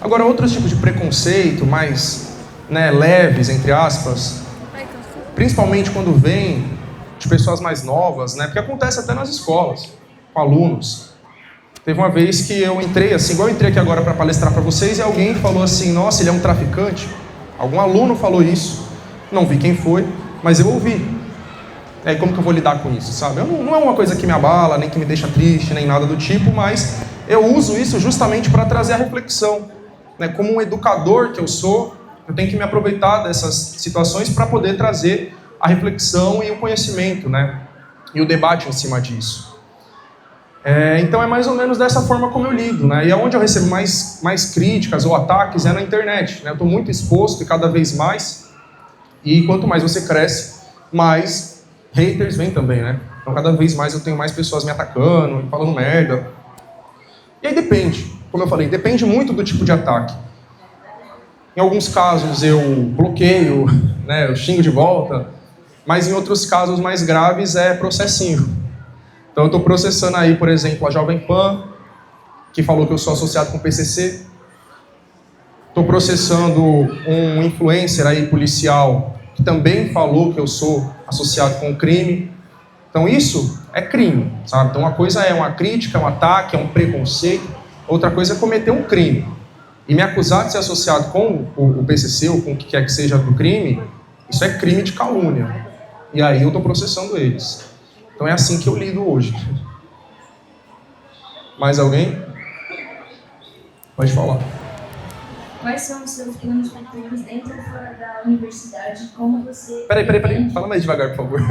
Agora, outros tipos de preconceito, mais leves, entre aspas, principalmente quando vem de pessoas mais novas, porque acontece até nas escolas, com alunos. Teve uma vez que eu entrei, assim, igual eu entrei aqui agora para palestrar para vocês, e alguém falou assim, nossa, ele é um traficante. Algum aluno falou isso, não vi quem foi, mas eu ouvi. E aí como que eu vou lidar com isso, sabe? Não é uma coisa que me abala, nem que me deixa triste, nem nada do tipo, mas eu uso isso justamente para trazer a reflexão. Como um educador que eu sou, eu tenho que me aproveitar dessas situações para poder trazer a reflexão e o conhecimento, e o debate em cima disso. Então é mais ou menos dessa forma como eu lido, E onde eu recebo mais críticas ou ataques é na internet, Eu estou muito exposto e cada vez mais, e quanto mais você cresce, mais haters vêm também, Então cada vez mais eu tenho mais pessoas me atacando, falando merda. E aí depende, como eu falei, depende muito do tipo de ataque. Em alguns casos eu bloqueio, eu xingo de volta, mas em outros casos mais graves é processinho. Então eu estou processando aí, por exemplo, a Jovem Pan, que falou que eu sou associado com o PCC. Estou processando um influencer aí, policial, que também falou que eu sou associado com o crime. Então isso é crime, sabe? Então uma coisa é uma crítica, um ataque, é um preconceito. Outra coisa é cometer um crime. E me acusar de ser associado com o PCC ou com o que quer que seja do crime, isso é crime de calúnia. E aí eu estou processando eles. Então é assim que eu lido hoje. Mais alguém? Pode falar. Quais são os seus planos futuros dentro ou fora da universidade? Como você... Peraí. Fala mais devagar, por favor.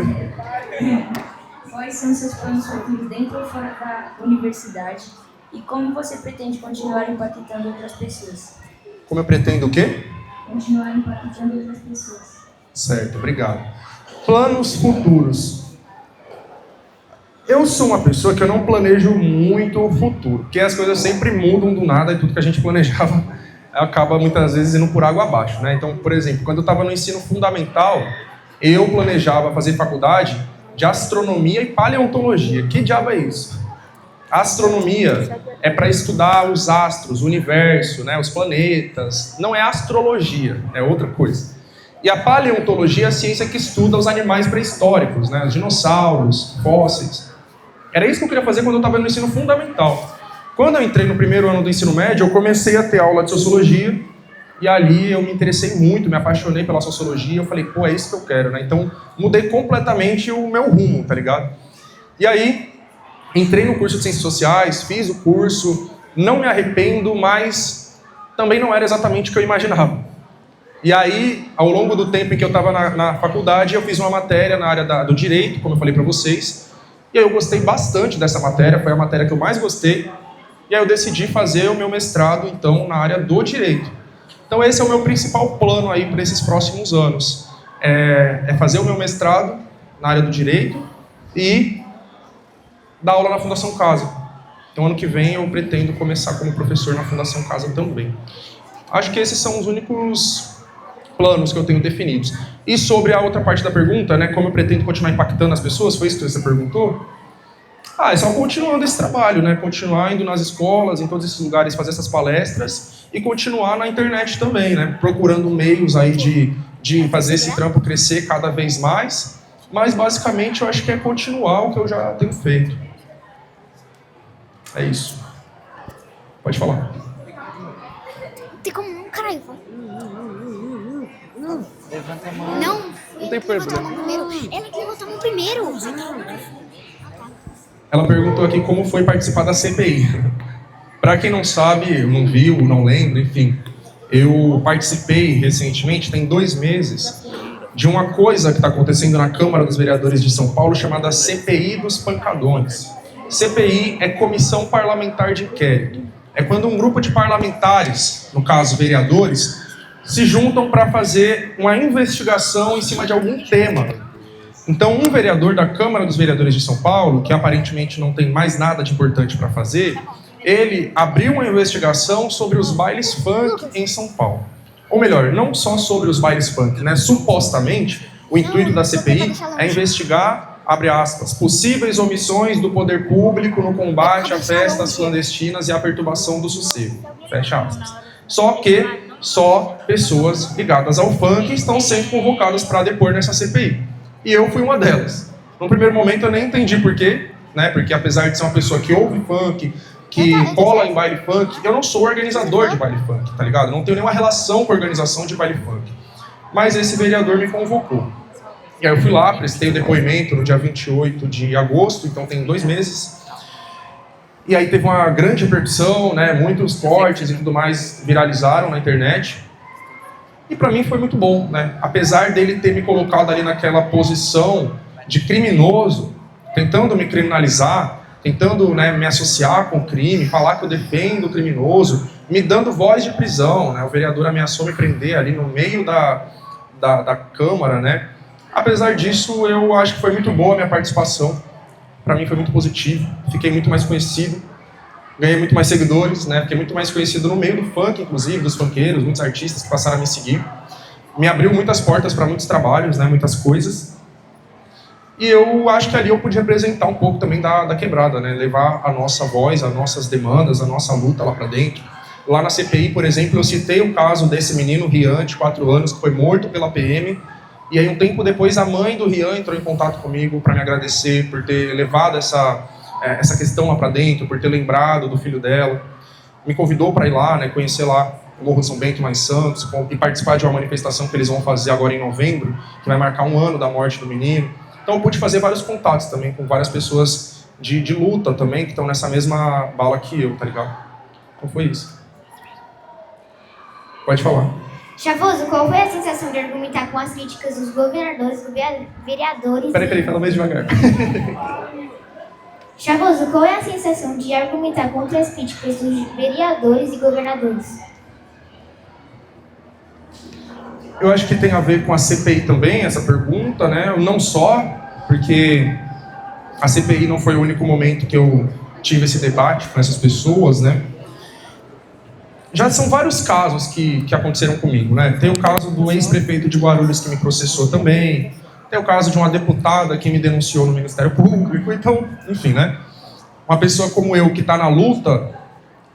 Quais são os seus planos futuros dentro ou fora da universidade? E como você pretende continuar impactando outras pessoas? Como eu pretendo o quê? Continuar impactando outras pessoas. Certo, obrigado. Planos futuros. Eu sou uma pessoa que eu não planejo muito o futuro, porque as coisas sempre mudam do nada e tudo que a gente planejava acaba muitas vezes indo por água abaixo, Então, por exemplo, quando eu estava no ensino fundamental, eu planejava fazer faculdade de astronomia e paleontologia. Que diabo é isso? A astronomia é para estudar os astros, o universo, os planetas. Não é astrologia, é outra coisa. E a paleontologia é a ciência que estuda os animais pré-históricos, os dinossauros, fósseis. Era isso que eu queria fazer quando eu estava no ensino fundamental. Quando eu entrei no primeiro ano do ensino médio, eu comecei a ter aula de sociologia, e ali eu me interessei muito, me apaixonei pela sociologia, eu falei, pô, é isso que eu quero, Então, mudei completamente o meu rumo, tá ligado? E aí, entrei no curso de Ciências Sociais, fiz o curso, não me arrependo, mas também não era exatamente o que eu imaginava. E aí, ao longo do tempo em que eu estava na faculdade, eu fiz uma matéria na área do direito, como eu falei para vocês, e aí eu gostei bastante dessa matéria, foi a matéria que eu mais gostei, e aí eu decidi fazer o meu mestrado, então, na área do direito. Então esse é o meu principal plano aí para esses próximos anos, é fazer o meu mestrado na área do direito e dar aula na Fundação Casa. Então ano que vem eu pretendo começar como professor na Fundação Casa também. Acho que esses são os únicos planos que eu tenho definidos. E sobre a outra parte da pergunta, como eu pretendo continuar impactando as pessoas, foi isso que você perguntou? É só continuando esse trabalho, continuar indo nas escolas, em todos esses lugares, fazer essas palestras e continuar na internet também, procurando meios aí de fazer esse trampo crescer cada vez mais, mas basicamente eu acho que é continuar o que eu já tenho feito. É isso. Pode falar. Tem como não, caralho. Levanta a mão. Não tem problema. Ela que levantou a mão primeiro. Ela perguntou aqui como foi participar da CPI. Para quem não sabe, não viu, não lembra, enfim, eu participei recentemente, tem 2 meses, de uma coisa que está acontecendo na Câmara dos Vereadores de São Paulo chamada CPI dos Pancadões. CPI é Comissão Parlamentar de Inquérito. É quando um grupo de parlamentares, no caso vereadores, se juntam para fazer uma investigação em cima de algum tema. Então, um vereador da Câmara dos Vereadores de São Paulo, que aparentemente não tem mais nada de importante para fazer, ele abriu uma investigação sobre os bailes funk em São Paulo. Ou melhor, não só sobre os bailes funk, né? Supostamente, o intuito da CPI é investigar, abre aspas, possíveis omissões do poder público no combate a festas clandestinas e à perturbação do sossego. Fecha aspas. Só que só pessoas ligadas ao funk estão sendo convocadas para depor nessa CPI. E eu fui uma delas. No primeiro momento eu nem entendi por quê, né? Porque apesar de ser uma pessoa que ouve funk, que cola em baile funk, eu não sou organizador de baile funk, tá ligado? Eu não tenho nenhuma relação com a organização de baile funk. Mas esse vereador me convocou. E aí eu fui lá, prestei o depoimento no dia 28 de agosto, então tem 2 meses. E aí teve uma grande repercussão, né? Muitos cortes e tudo mais viralizaram na internet. E pra mim foi muito bom, né? Apesar dele ter me colocado ali naquela posição de criminoso, tentando me criminalizar, tentando, né, me associar com o crime, falar que eu defendo o criminoso, me dando voz de prisão, né? O vereador ameaçou me prender ali no meio da Câmara, né? Apesar disso, eu acho que foi muito boa a minha participação. Para mim foi muito positivo. Fiquei muito mais conhecido. Ganhei muito mais seguidores, né? Fiquei muito mais conhecido no meio do funk, inclusive, dos funkeiros, muitos artistas que passaram a me seguir. Me abriu muitas portas para muitos trabalhos, né? Muitas coisas. E eu acho que ali eu pude representar um pouco também da quebrada, né? Levar a nossa voz, as nossas demandas, a nossa luta lá para dentro. Lá na CPI, por exemplo, eu citei o caso desse menino, Rian, de 4 anos, que foi morto pela PM. E aí, um tempo depois, a mãe do Rian entrou em contato comigo para me agradecer por ter levado essa questão lá para dentro, por ter lembrado do filho dela. Me convidou para ir lá, né, conhecer lá o Morro São Bento mais Santos e participar de uma manifestação que eles vão fazer agora em novembro, que vai marcar 1 ano da morte do menino. Então eu pude fazer vários contatos também com várias pessoas de luta também, que estão nessa mesma bala que eu, tá ligado? Então foi isso. Pode falar. Chavoso, qual foi a sensação de argumentar com as críticas dos governadores, vereadores... Peraí, fala mais devagar. Chavoso, qual é a sensação de argumentar contra as críticas dos vereadores e governadores? Eu acho que tem a ver com a CPI também, essa pergunta, né? Não só, porque a CPI não foi o único momento que eu tive esse debate com essas pessoas, né? Já são vários casos que aconteceram comigo, né? Tem o caso do ex-prefeito de Guarulhos que me processou também, tem o caso de uma deputada que me denunciou no Ministério Público, então, enfim, né? Uma pessoa como eu que está na luta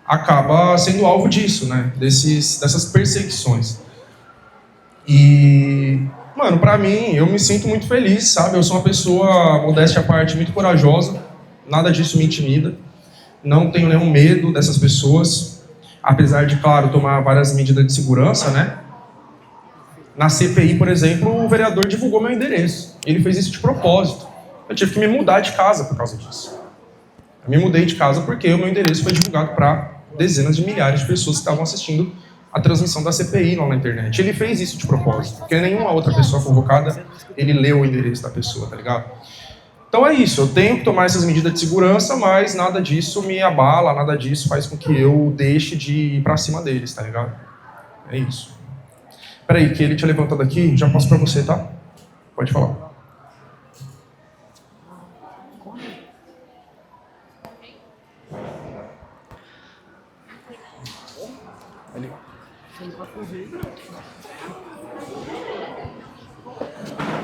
acaba sendo alvo disso, né? Dessas perseguições. E, mano, pra mim, eu me sinto muito feliz, sabe? Eu sou uma pessoa, modéstia à parte, muito corajosa, nada disso me intimida, não tenho nenhum medo dessas pessoas, apesar de, claro, tomar várias medidas de segurança, né? Na CPI, por exemplo, o vereador divulgou meu endereço. Ele fez isso de propósito. Eu tive que me mudar de casa por causa disso. Eu me mudei de casa porque o meu endereço foi divulgado para dezenas de milhares de pessoas que estavam assistindo a transmissão da CPI lá na internet. Ele fez isso de propósito, porque nenhuma outra pessoa convocada, ele leu o endereço da pessoa, tá ligado? Então é isso, eu tenho que tomar essas medidas de segurança, mas nada disso me abala, nada disso faz com que eu deixe de ir pra cima deles, tá ligado? É isso. Peraí, que ele tinha levantado aqui, já passo pra você, tá? Pode falar.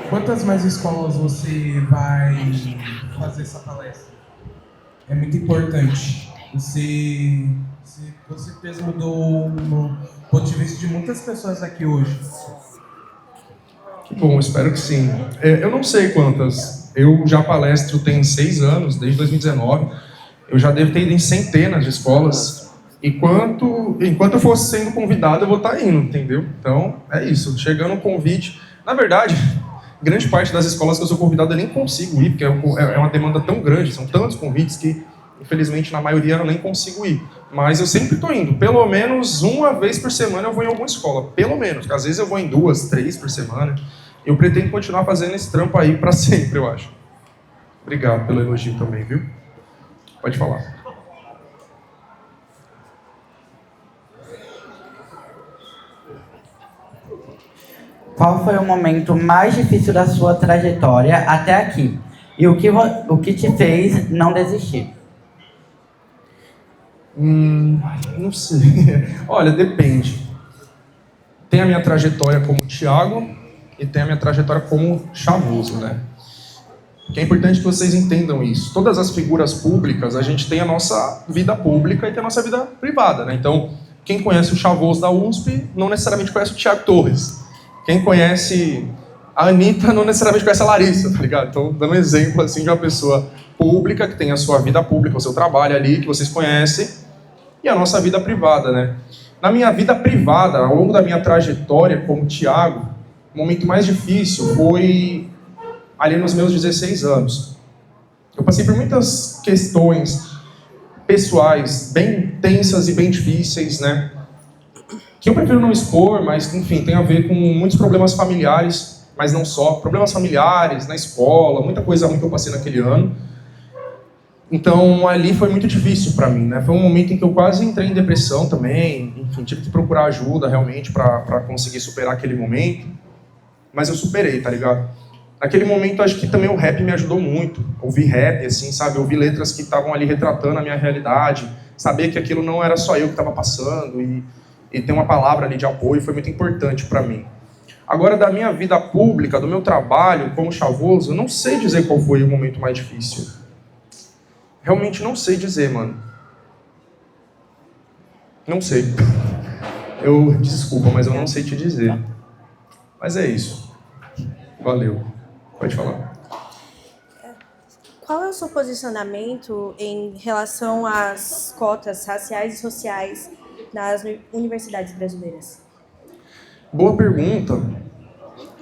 Quantas mais escolas você vai fazer essa palestra? É muito importante. Você mesmo mudou o ponto de vista de muitas pessoas aqui hoje. Que bom, espero que sim. Eu não sei quantas. Eu já palestro tem 6 anos, desde 2019. Eu já devo ter ido em centenas de escolas. Enquanto eu for sendo convidado, eu vou estar indo, entendeu? Então, é isso. Chegando um convite... Na verdade, grande parte das escolas que eu sou convidado eu nem consigo ir, porque é uma demanda tão grande, são tantos convites que, infelizmente, na maioria eu nem consigo ir. Mas eu sempre estou indo. Pelo menos 1 vez por semana eu vou em alguma escola. Pelo menos. Porque às vezes eu vou em 2, 3 por semana. Eu pretendo continuar fazendo esse trampo aí para sempre, eu acho. Obrigado pelo elogio também, viu? Pode falar. qual foi o momento mais difícil da sua trajetória até aqui? E o que te fez não desistir? Não sei. Olha, depende. Tem a minha trajetória como Thiago e tem a minha trajetória como Chavoso, né? Que é importante que vocês entendam isso. Todas as figuras públicas, a gente tem a nossa vida pública e tem a nossa vida privada, né? Então, quem conhece o Chavoso da USP não necessariamente conhece o Thiago Torres. Quem conhece a Anitta não necessariamente conhece a Larissa, tá ligado? Então, dando um exemplo assim de uma pessoa pública que tem a sua vida pública, o seu trabalho ali, que vocês conhecem, e a nossa vida privada, né? Na minha vida privada, ao longo da minha trajetória como Thiago, o momento mais difícil foi ali nos meus 16 anos. Eu passei por muitas questões pessoais bem tensas e bem difíceis, né? Que eu prefiro não expor, mas, enfim, tem a ver com muitos problemas familiares, mas não só. Problemas familiares, na escola, muita coisa ruim que eu passei naquele ano. Então, ali foi muito difícil para mim, né? Foi um momento em que eu quase entrei em depressão também. Enfim, tive que procurar ajuda, realmente, para conseguir superar aquele momento. Mas eu superei, tá ligado? Naquele momento, acho que também o rap me ajudou muito. Ouvir rap, assim, sabe? Ouvir letras que estavam ali retratando a minha realidade. Saber que aquilo não era só eu que estava passando. E ter uma palavra ali de apoio foi muito importante para mim. Agora, da minha vida pública, do meu trabalho como Chavoso, eu não sei dizer qual foi o momento mais difícil. Realmente não sei dizer, mano. Não sei. Desculpa, mas eu não sei te dizer. Mas é isso. Valeu. Pode falar. Qual é o seu posicionamento em relação às cotas raciais e sociais nas universidades brasileiras? Boa pergunta.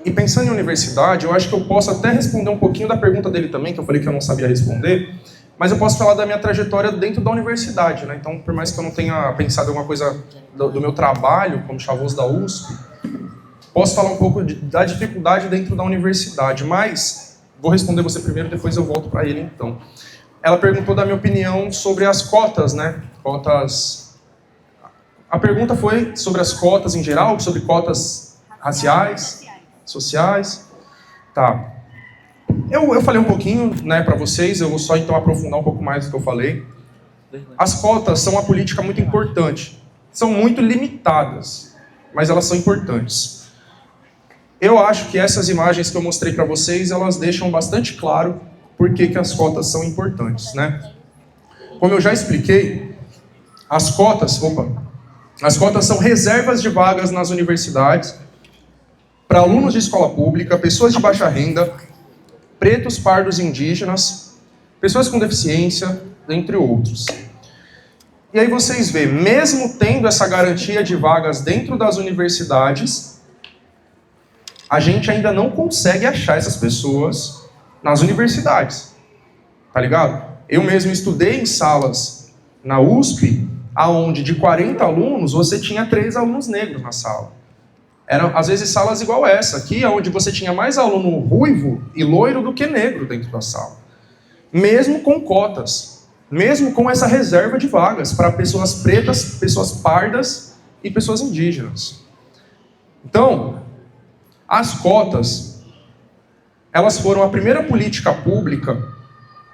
E pensando em universidade, eu acho que eu posso até responder um pouquinho da pergunta dele também, que eu falei que eu não sabia responder, mas eu posso falar da minha trajetória dentro da universidade, né? Então, por mais que eu não tenha pensado em alguma coisa do meu trabalho como Chavoso da USP, posso falar um pouco da dificuldade dentro da universidade, mas vou responder você primeiro, depois eu volto para ele, então. Ela perguntou da minha opinião sobre as cotas, né? Cotas... A pergunta foi sobre as cotas em geral, sobre cotas raciais, sociais. Tá. Eu falei um pouquinho, né, para vocês, eu vou só então aprofundar um pouco mais do que eu falei. As cotas são uma política muito importante. São muito limitadas, mas elas são importantes. Eu acho que essas imagens que eu mostrei para vocês, elas deixam bastante claro por que as cotas são importantes, né? Como eu já expliquei, as cotas são reservas de vagas nas universidades para alunos de escola pública, pessoas de baixa renda, pretos, pardos e indígenas, pessoas com deficiência, entre outros. E aí vocês veem, mesmo tendo essa garantia de vagas dentro das universidades, a gente ainda não consegue achar essas pessoas nas universidades. Tá ligado? Eu mesmo estudei em salas na USP, aonde de 40 alunos, você tinha 3 alunos negros na sala. Eram, às vezes, salas igual essa aqui, onde você tinha mais aluno ruivo e loiro do que negro dentro da sala. Mesmo com cotas. Mesmo com essa reserva de vagas para pessoas pretas, pessoas pardas e pessoas indígenas. Então, as cotas, elas foram a primeira política pública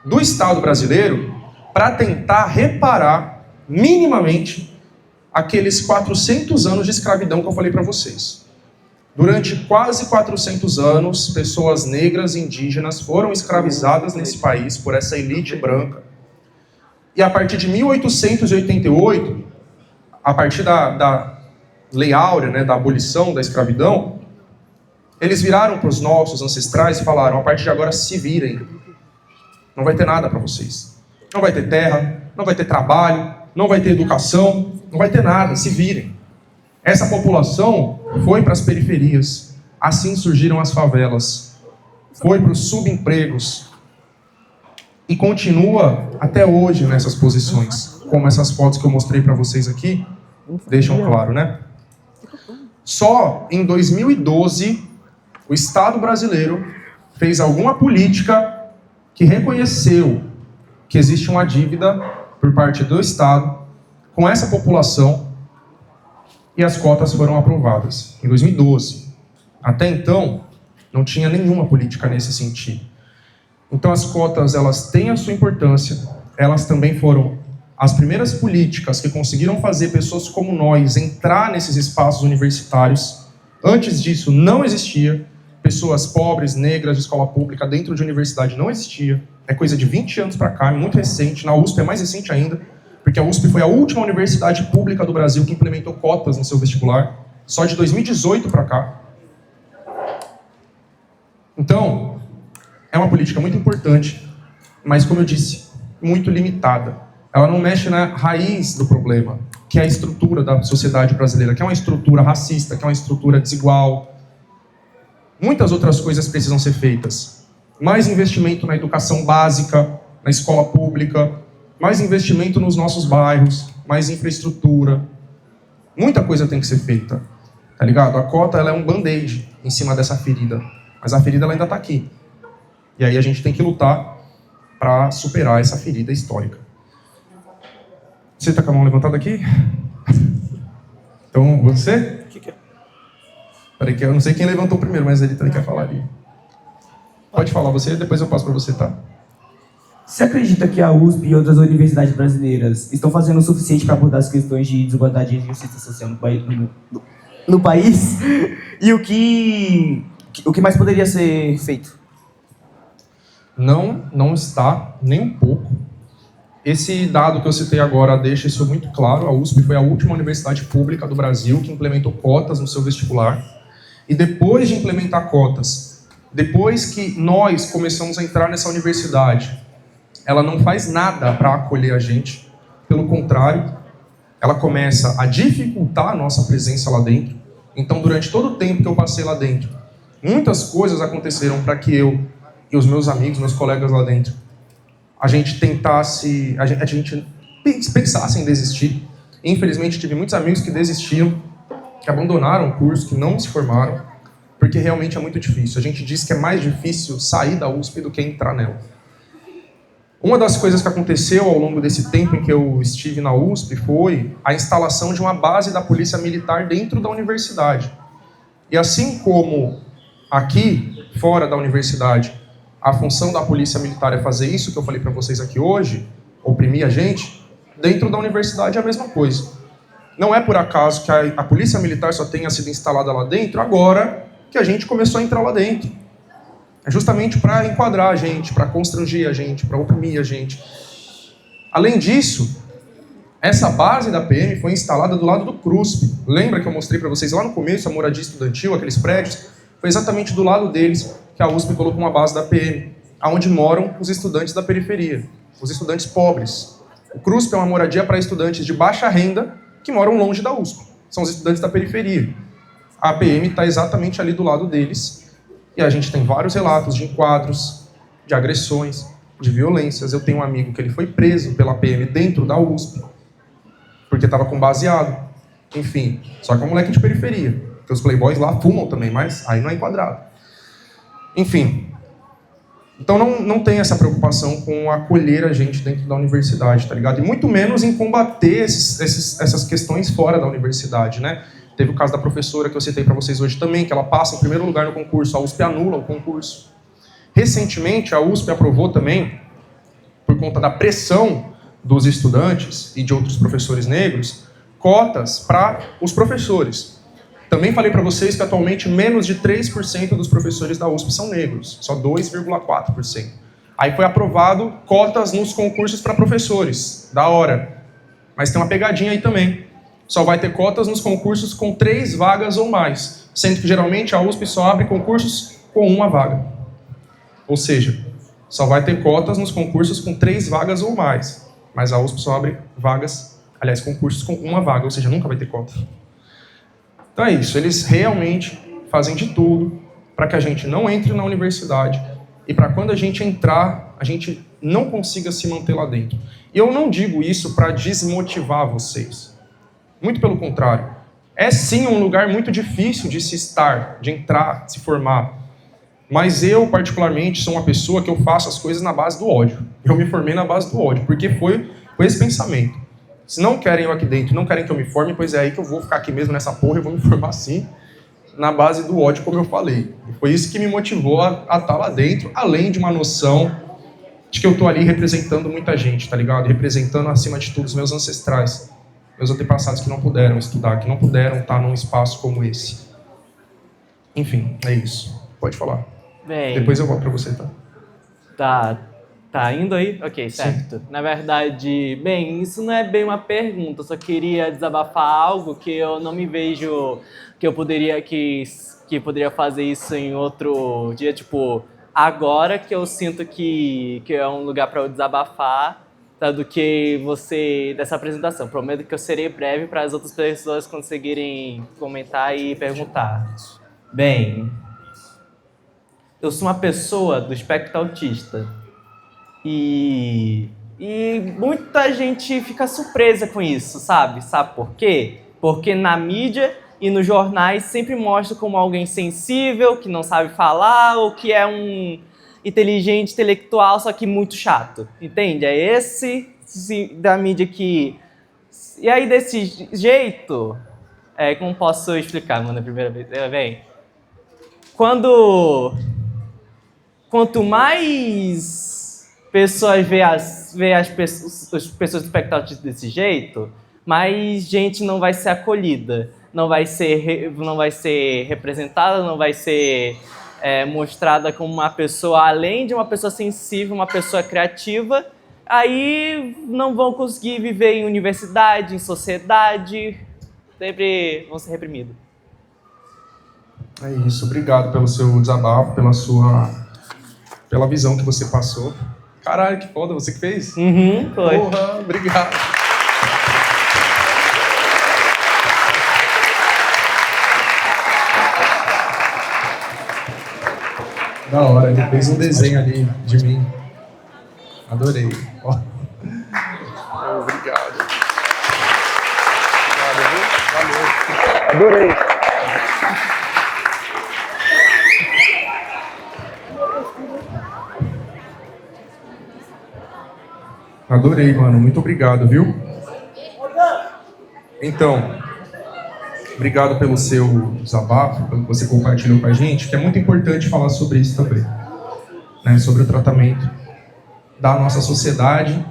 do Estado brasileiro para tentar reparar minimamente aqueles 400 anos de escravidão que eu falei para vocês. Durante quase 400 anos, pessoas negras e indígenas foram escravizadas nesse país por essa elite branca. E a partir de 1888, a partir da Lei Áurea, né, da abolição da escravidão, eles viraram para os nossos ancestrais e falaram: a partir de agora se virem. Não vai ter nada para vocês. Não vai ter terra, não vai ter trabalho, não vai ter educação, não vai ter nada, se virem. Essa população foi para as periferias, assim surgiram as favelas, foi para os subempregos e continua até hoje nessas posições, como essas fotos que eu mostrei para vocês aqui deixam claro, né? Só em 2012 o Estado brasileiro fez alguma política que reconheceu que existe uma dívida por parte do Estado com essa população e as cotas foram aprovadas em 2012. Até então, não tinha nenhuma política nesse sentido. Então as cotas, elas têm a sua importância, elas também foram as primeiras políticas que conseguiram fazer pessoas como nós entrar nesses espaços universitários. Antes disso, não existia. Pessoas pobres, negras, de escola pública, dentro de universidade não existia. É coisa de 20 anos para cá, é muito recente. Na USP é mais recente ainda, porque a USP foi a última universidade pública do Brasil que implementou cotas no seu vestibular. Só de 2018 para cá. Então, é uma política muito importante, mas, como eu disse, muito limitada. Ela não mexe na raiz do problema, que é a estrutura da sociedade brasileira, que é uma estrutura racista, que é uma estrutura desigual. Muitas outras coisas precisam ser feitas. Mais investimento na educação básica, na escola pública, mais investimento nos nossos bairros, mais infraestrutura. Muita coisa tem que ser feita, tá ligado? A cota, ela é um band-aid em cima dessa ferida, mas a ferida ela ainda está aqui. E aí a gente tem que lutar para superar essa ferida histórica. Você está com a mão levantada aqui? Então, você? Peraí, que eu não sei quem levantou primeiro, mas ele também quer falar ali. Pode falar você, depois eu passo para você, tá? Você acredita que a USP e outras universidades brasileiras estão fazendo o suficiente para abordar as questões de desigualdade e injustiça social no país? E o que mais poderia ser feito? Não está, nem um pouco. Esse dado que eu citei agora deixa isso muito claro. A USP foi a última universidade pública do Brasil que implementou cotas no seu vestibular. E depois de implementar cotas, depois que nós começamos a entrar nessa universidade, ela não faz nada para acolher a gente. Pelo contrário, ela começa a dificultar a nossa presença lá dentro. Então, durante todo o tempo que eu passei lá dentro, muitas coisas aconteceram para que eu e os meus amigos, meus colegas lá dentro, a gente pensasse em desistir. Infelizmente, tive muitos amigos que desistiram, que abandonaram o curso, que não se formaram, porque realmente é muito difícil. A gente diz que é mais difícil sair da USP do que entrar nela. Uma das coisas que aconteceu ao longo desse tempo em que eu estive na USP foi a instalação de uma base da Polícia Militar dentro da universidade. E assim como aqui, fora da universidade, a função da Polícia Militar é fazer isso que eu falei para vocês aqui hoje, oprimir a gente, dentro da universidade é a mesma coisa. Não é por acaso que a Polícia Militar só tenha sido instalada lá dentro agora que a gente começou a entrar lá dentro. É justamente para enquadrar a gente, para constranger a gente, para oprimir a gente. Além disso, essa base da PM foi instalada do lado do CRUSP. Lembra que eu mostrei para vocês lá no começo a moradia estudantil, aqueles prédios? Foi exatamente do lado deles que a USP colocou uma base da PM, onde moram os estudantes da periferia, os estudantes pobres. O CRUSP é uma moradia para estudantes de baixa renda que moram longe da USP. São os estudantes da periferia. A PM está exatamente ali do lado deles e a gente tem vários relatos de enquadros, de agressões, de violências. Eu tenho um amigo que ele foi preso pela PM dentro da USP porque estava com baseado. Enfim, só que é um moleque de periferia. Porque os playboys lá fumam também, mas aí não é enquadrado. Enfim. Então não tem essa preocupação com acolher a gente dentro da universidade, tá ligado? E muito menos em combater essas questões fora da universidade, né? Teve o caso da professora que eu citei para vocês hoje também, que ela passa em primeiro lugar no concurso, a USP anula o concurso. Recentemente, a USP aprovou também, por conta da pressão dos estudantes e de outros professores negros, cotas para os professores. Também falei para vocês que atualmente menos de 3% dos professores da USP são negros, só 2,4%. Aí foi aprovado cotas nos concursos para professores, da hora. Mas tem uma pegadinha aí também. Só vai ter cotas nos concursos com 3 vagas ou mais, sendo que geralmente a USP só abre concursos com 1 vaga. Ou seja, só vai ter cotas nos concursos com 3 vagas ou mais, mas a USP só abre concursos com 1 vaga, ou seja, nunca vai ter cota. Então é isso, eles realmente fazem de tudo para que a gente não entre na universidade e para quando a gente entrar, a gente não consiga se manter lá dentro. E eu não digo isso para desmotivar vocês. Muito pelo contrário. É sim um lugar muito difícil de se estar, de entrar, de se formar. Mas eu, particularmente, sou uma pessoa que eu faço as coisas na base do ódio. Eu me formei na base do ódio, porque foi esse pensamento. Se não querem eu aqui dentro, não querem que eu me forme, pois é aí que eu vou ficar aqui mesmo nessa porra, eu vou me formar assim. na base do ódio, como eu falei. E foi isso que me motivou a estar lá dentro, além de uma noção de que eu tô ali representando muita gente, tá ligado? Representando, acima de tudo, os meus ancestrais, meus antepassados que não puderam estudar, que não puderam estar num espaço como esse. Enfim, é isso. Pode falar. Bem, Depois eu volto pra você, tá? Tá indo aí? Ok, certo. Na verdade, bem, isso não é bem uma pergunta, eu só queria desabafar algo que eu não me vejo que eu poderia, que poderia fazer isso em outro dia, tipo, agora que eu sinto que é um lugar para eu desabafar, tá, do que você, dessa apresentação. Prometo que eu serei breve para as outras pessoas conseguirem comentar e perguntar. Bem, eu sou uma pessoa do espectro autista. E muita gente fica surpresa com isso, sabe? Sabe por quê? Porque na mídia e nos jornais sempre mostra como alguém sensível, que não sabe falar, ou que é um inteligente, intelectual, só que muito chato. Entende? É esse da mídia que... E aí, desse jeito... como posso explicar, mano, a primeira vez? Bem, quanto mais pessoas vê as pessoas do espectro autista desse jeito, mais gente não vai ser acolhida, não vai ser representada, não vai ser mostrada como uma pessoa, além de uma pessoa sensível, uma pessoa criativa, aí não vão conseguir viver em universidade, em sociedade, sempre vão ser reprimidos. É isso, obrigado pelo seu desabafo, pela visão que você passou. Caralho, que foda, você que fez? Foi. Porra, obrigado. Da hora, ele fez um desenho ali de mim. Adorei. Ó. Obrigado. Valeu. Adorei. Adorei, mano. Muito obrigado, viu? Então, obrigado pelo seu desabafo, pelo que você compartilhou com a gente, que é muito importante falar sobre isso também, né? Sobre o tratamento da nossa sociedade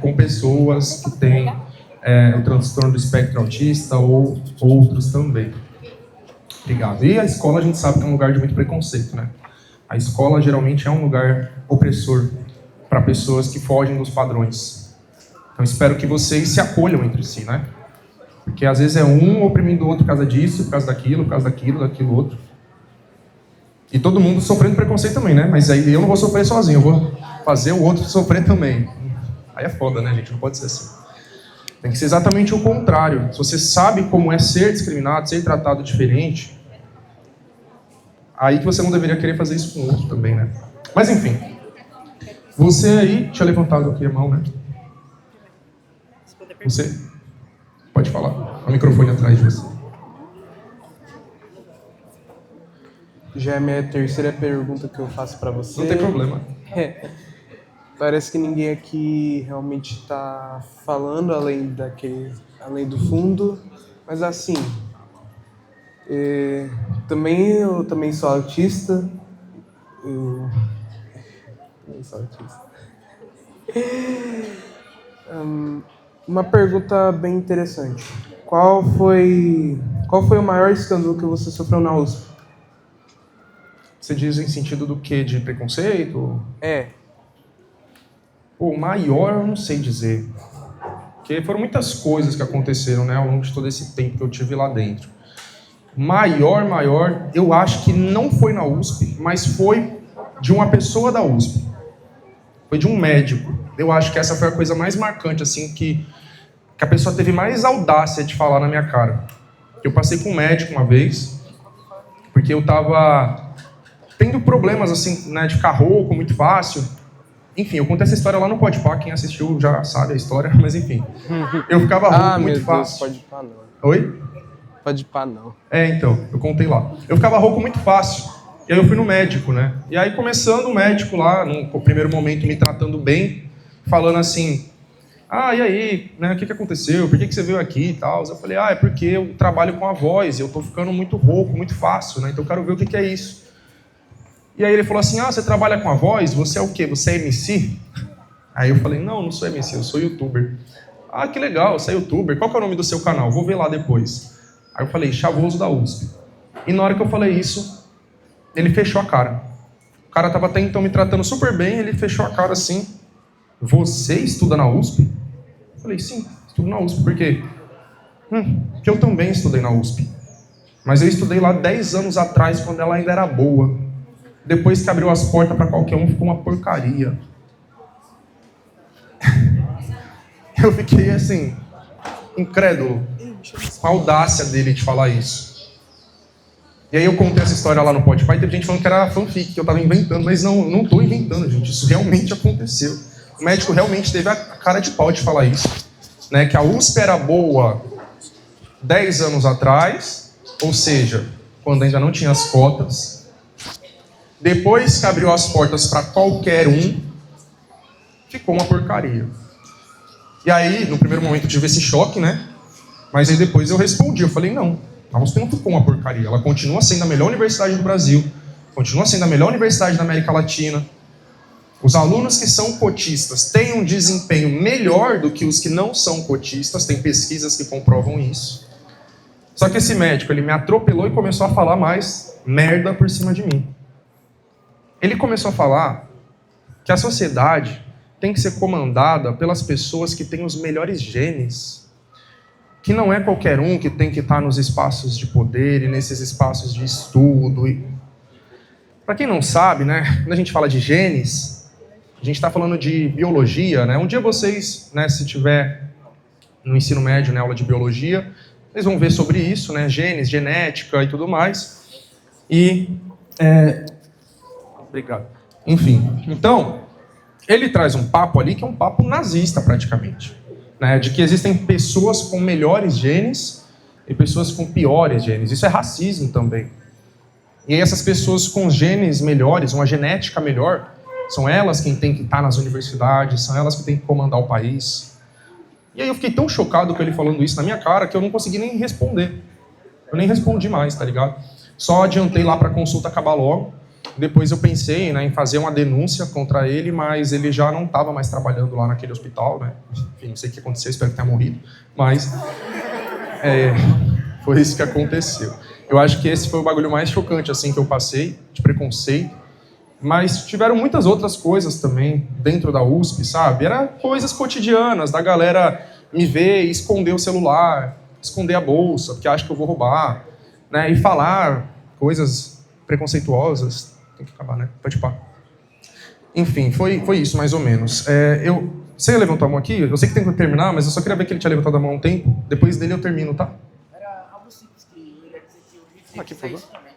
com pessoas que têm o transtorno do espectro autista ou outros também. Obrigado. E a escola a gente sabe que é um lugar de muito preconceito, né? A escola geralmente é um lugar opressor para pessoas que fogem dos padrões. Então espero que vocês se acolham entre si, né? Porque às vezes é um oprimindo o outro por causa disso, por causa daquilo, daquilo outro. E todo mundo sofrendo preconceito também, né? Mas aí eu não vou sofrer sozinho, eu vou fazer o outro sofrer também. Aí é foda, né, gente? Não pode ser assim. Tem que ser exatamente o contrário. Se você sabe como é ser discriminado, ser tratado diferente, aí que você não deveria querer fazer isso com o outro também, né? Mas enfim. Você aí, tinha levantado aqui a mão, né? Você? Pode falar. O microfone atrás de você. Já é a minha terceira pergunta que eu faço pra você. Não tem problema. Parece que ninguém aqui realmente está falando além do fundo, mas assim, eu também sou autista. Uma pergunta bem interessante. Qual foi o maior escândalo que você sofreu na USP? Você diz em sentido do quê? De preconceito? O maior eu não sei dizer. Porque foram muitas coisas que aconteceram, né, ao longo de todo esse tempo que eu tive lá dentro. Maior, eu acho que não foi na USP, mas foi de uma pessoa da USP. Foi de um médico. Eu acho que essa foi a coisa mais marcante, assim, que a pessoa teve mais audácia de falar na minha cara. Eu passei com um médico uma vez, porque eu tava tendo problemas, assim, né, de ficar rouco muito fácil. Enfim, eu contei essa história lá no Podpah, quem assistiu já sabe a história, mas enfim. Eu ficava rouco muito fácil. Deus, Podpah não. Oi? Podpah não. Então, eu contei lá. Eu ficava rouco muito fácil. E aí eu fui no médico, né? E aí começando o médico lá, no primeiro momento me tratando bem, falando assim, Ah, e aí, né, o que aconteceu? Por que você veio aqui e tal? Eu falei, é porque eu trabalho com a voz, eu tô ficando muito rouco, muito fácil, né? Então eu quero ver o que é isso. E aí ele falou assim, você trabalha com a voz? Você é o quê? Você é MC? Aí eu falei, não sou MC, eu sou youtuber. Ah, que legal, você é youtuber. Qual que é o nome do seu canal? Vou ver lá depois. Aí eu falei, Chavoso da USP. E na hora que eu falei isso, ele fechou a cara. O cara tava até então me tratando super bem, ele fechou a cara assim. Você estuda na USP? Eu falei, sim, estudo na USP. Por quê? Porque eu também estudei na USP. Mas eu estudei lá 10 anos atrás, quando ela ainda era boa. Depois que abriu as portas para qualquer um, ficou uma porcaria. Eu fiquei assim, incrédulo, com a audácia dele de falar isso. E aí eu contei essa história lá no Podpah e teve gente falando que era fanfic, que eu estava inventando, mas não estou inventando, gente, isso realmente aconteceu. O médico realmente teve a cara de pau de falar isso, né? Que a USP era boa 10 anos atrás, ou seja, quando ainda não tinha as cotas. Depois que abriu as portas para qualquer um, ficou uma porcaria. E aí, no primeiro momento, eu tive esse choque, né? Mas aí depois eu respondi, eu falei, não, a USP não ficou uma porcaria. Ela continua sendo a melhor universidade do Brasil, continua sendo a melhor universidade da América Latina. Os alunos que são cotistas têm um desempenho melhor do que os que não são cotistas, tem pesquisas que comprovam isso. Só que esse médico, ele me atropelou e começou a falar mais merda por cima de mim. Ele começou a falar que a sociedade tem que ser comandada pelas pessoas que têm os melhores genes. Que não é qualquer um que tem que estar nos espaços de poder e nesses espaços de estudo. Para quem não sabe, né, quando a gente fala de genes, a gente está falando de biologia, né? Um dia vocês, né, se tiver no ensino médio, né, aula de biologia, vocês vão ver sobre isso, né, genes, genética e tudo mais. Obrigado. Enfim, então, ele traz um papo ali que é um papo nazista praticamente, né, de que existem pessoas com melhores genes e pessoas com piores genes. Isso é racismo também. E aí essas pessoas com genes melhores, uma genética melhor, são elas quem tem que estar nas universidades, são elas que têm que comandar o país. E aí eu fiquei tão chocado com ele falando isso na minha cara que eu não consegui nem responder. Eu nem respondi mais, tá ligado? Só adiantei lá para a consulta acabar logo. Depois eu pensei, né, em fazer uma denúncia contra ele, mas ele já não estava mais trabalhando lá naquele hospital, né? Enfim, não sei o que aconteceu, espero que tenha morrido. Mas foi isso que aconteceu. Eu acho que esse foi o bagulho mais chocante assim, que eu passei, de preconceito. Mas tiveram muitas outras coisas também dentro da USP, sabe? Era coisas cotidianas, da galera me ver e esconder o celular, esconder a bolsa, porque acha que eu vou roubar, né? E falar coisas preconceituosas. Tem que acabar, né? Pode pá. Enfim, foi isso mais ou menos. Você levantou a mão aqui? Eu sei que tem que terminar, mas eu só queria ver que ele tinha levantado a mão há um tempo. Depois dele eu termino, tá? Era algo simples que eu ia dizer que o Hitler Aqui, por dizia favor. isso também.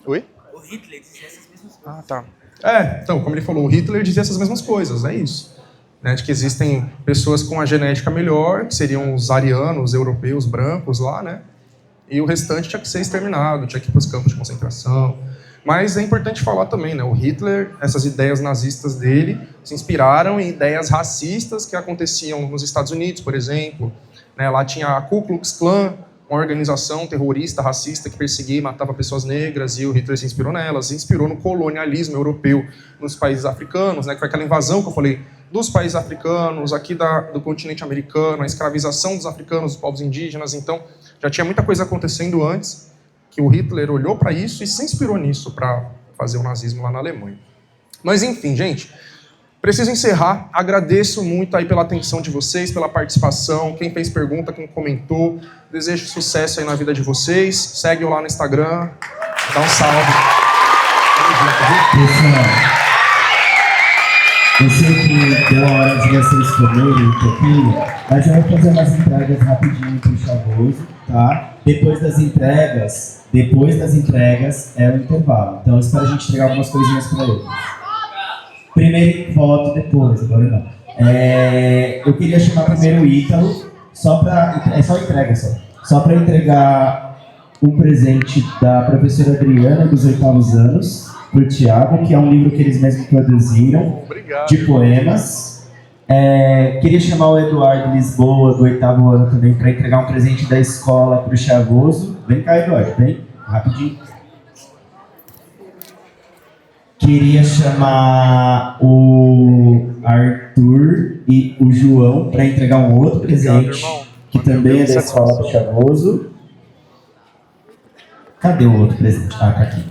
Oi? O Hitler dizia essas mesmas coisas. Ah, tá. Então, como ele falou, o Hitler dizia essas mesmas coisas, é isso. Né, de que existem pessoas com a genética melhor, que seriam os arianos, europeus, brancos lá, né? E o restante tinha que ser exterminado, tinha que ir para os campos de concentração. Mas é importante falar também, né? O Hitler, essas ideias nazistas dele, se inspiraram em ideias racistas que aconteciam nos Estados Unidos, por exemplo. Né? Lá tinha a Ku Klux Klan, uma organização terrorista, racista, que perseguia e matava pessoas negras, e o Hitler se inspirou nelas, se inspirou no colonialismo europeu nos países africanos, né? Que foi aquela invasão que eu falei dos países africanos, aqui do continente americano, a escravização dos africanos, dos povos indígenas. Então, já tinha muita coisa acontecendo antes, que o Hitler olhou para isso e se inspirou nisso para fazer o nazismo lá na Alemanha. Mas enfim, gente, preciso encerrar. Agradeço muito aí pela atenção de vocês, pela participação, quem fez pergunta, quem comentou. Desejo sucesso aí na vida de vocês. Segue eu lá no Instagram, dá um salve. Pessoal, eu sei que deu a hora de vocês comerem um pouquinho, mas eu vou fazer umas entregas rapidinho pro Chavoso, tá? Depois das entregas é o intervalo. Então, espero a gente entregar algumas coisinhas para eles. Primeiro voto, depois, agora não. Eu queria chamar primeiro o Ítalo, é só entrega, só para entregar um presente da professora Adriana, dos 8º anos, para o Thiago, que é um livro que eles mesmos produziram, de poemas. Queria chamar o Eduardo Lisboa, do 8º ano também, para entregar um presente da escola para o Chavoso. Vem cá, Eduardo, vem, rapidinho. Queria chamar o Arthur e o João para entregar um outro presente, que também é da escola do Chavoso. Cadê o outro presente? Ah, tá aqui.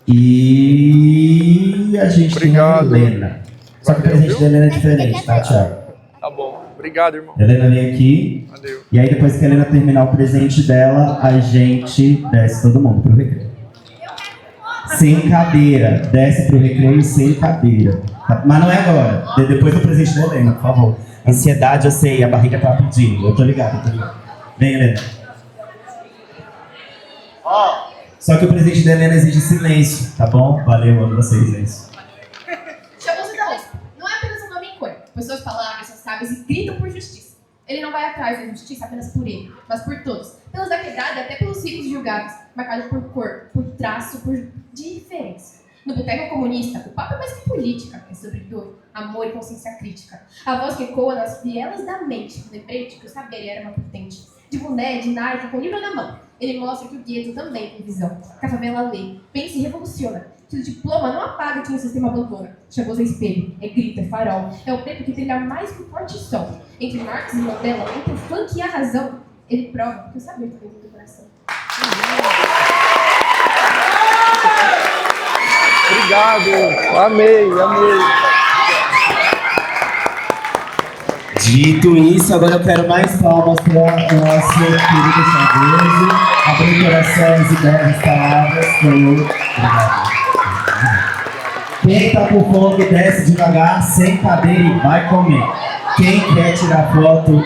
E a gente tem a Helena. Só que o presente da Helena é diferente, tá, Thiago? Tá bom. Obrigado, irmão. Helena vem aqui. Valeu. E aí, depois que a Helena terminar o presente dela, a gente desce todo mundo pro recreio. Sem cadeira. Desce pro recreio sem cadeira. Tá? Mas não é agora. Depois do presente da Helena, por favor. Ansiedade, eu sei, a barriga tá pedindo. Eu tô ligado. Vem, Helena. Só que o presente da Helena exige silêncio, tá bom? Valeu, amo vocês, é isso. Chavoso da USP não é apenas um nome em cor, pois suas palavras são sábias e gritam por justiça. Ele não vai atrás da justiça apenas por ele, mas por todos. Pelos da quebrada e até pelos ricos julgados, marcados por cor, por traço, por diferença. No boteco comunista, o papo é mais que política, é sobre dor, amor e consciência crítica. A voz que ecoa nas vielas da mente, lembrete que o saber era uma potente. De boné, de Nike, com o livro na mão. Ele mostra que o gueto também tem visão. Que a favela lê, pensa e revoluciona. Que o diploma não apaga quem o sistema abandona. Chavoso é espelho, é grito, é farol. É o preto que brilha mais que o forte sol. Entre Marx e Mandela, entre o funk e a razão, ele prova que o saber também tem do coração. Obrigado. Amei. Dito isso, agora eu quero mais palmas para o nosso querido Chavoso. Abrir corações e belas palavras. Obrigado. Quem tá com fome, desce devagar, sem cadeira e vai comer. Quem quer tirar foto,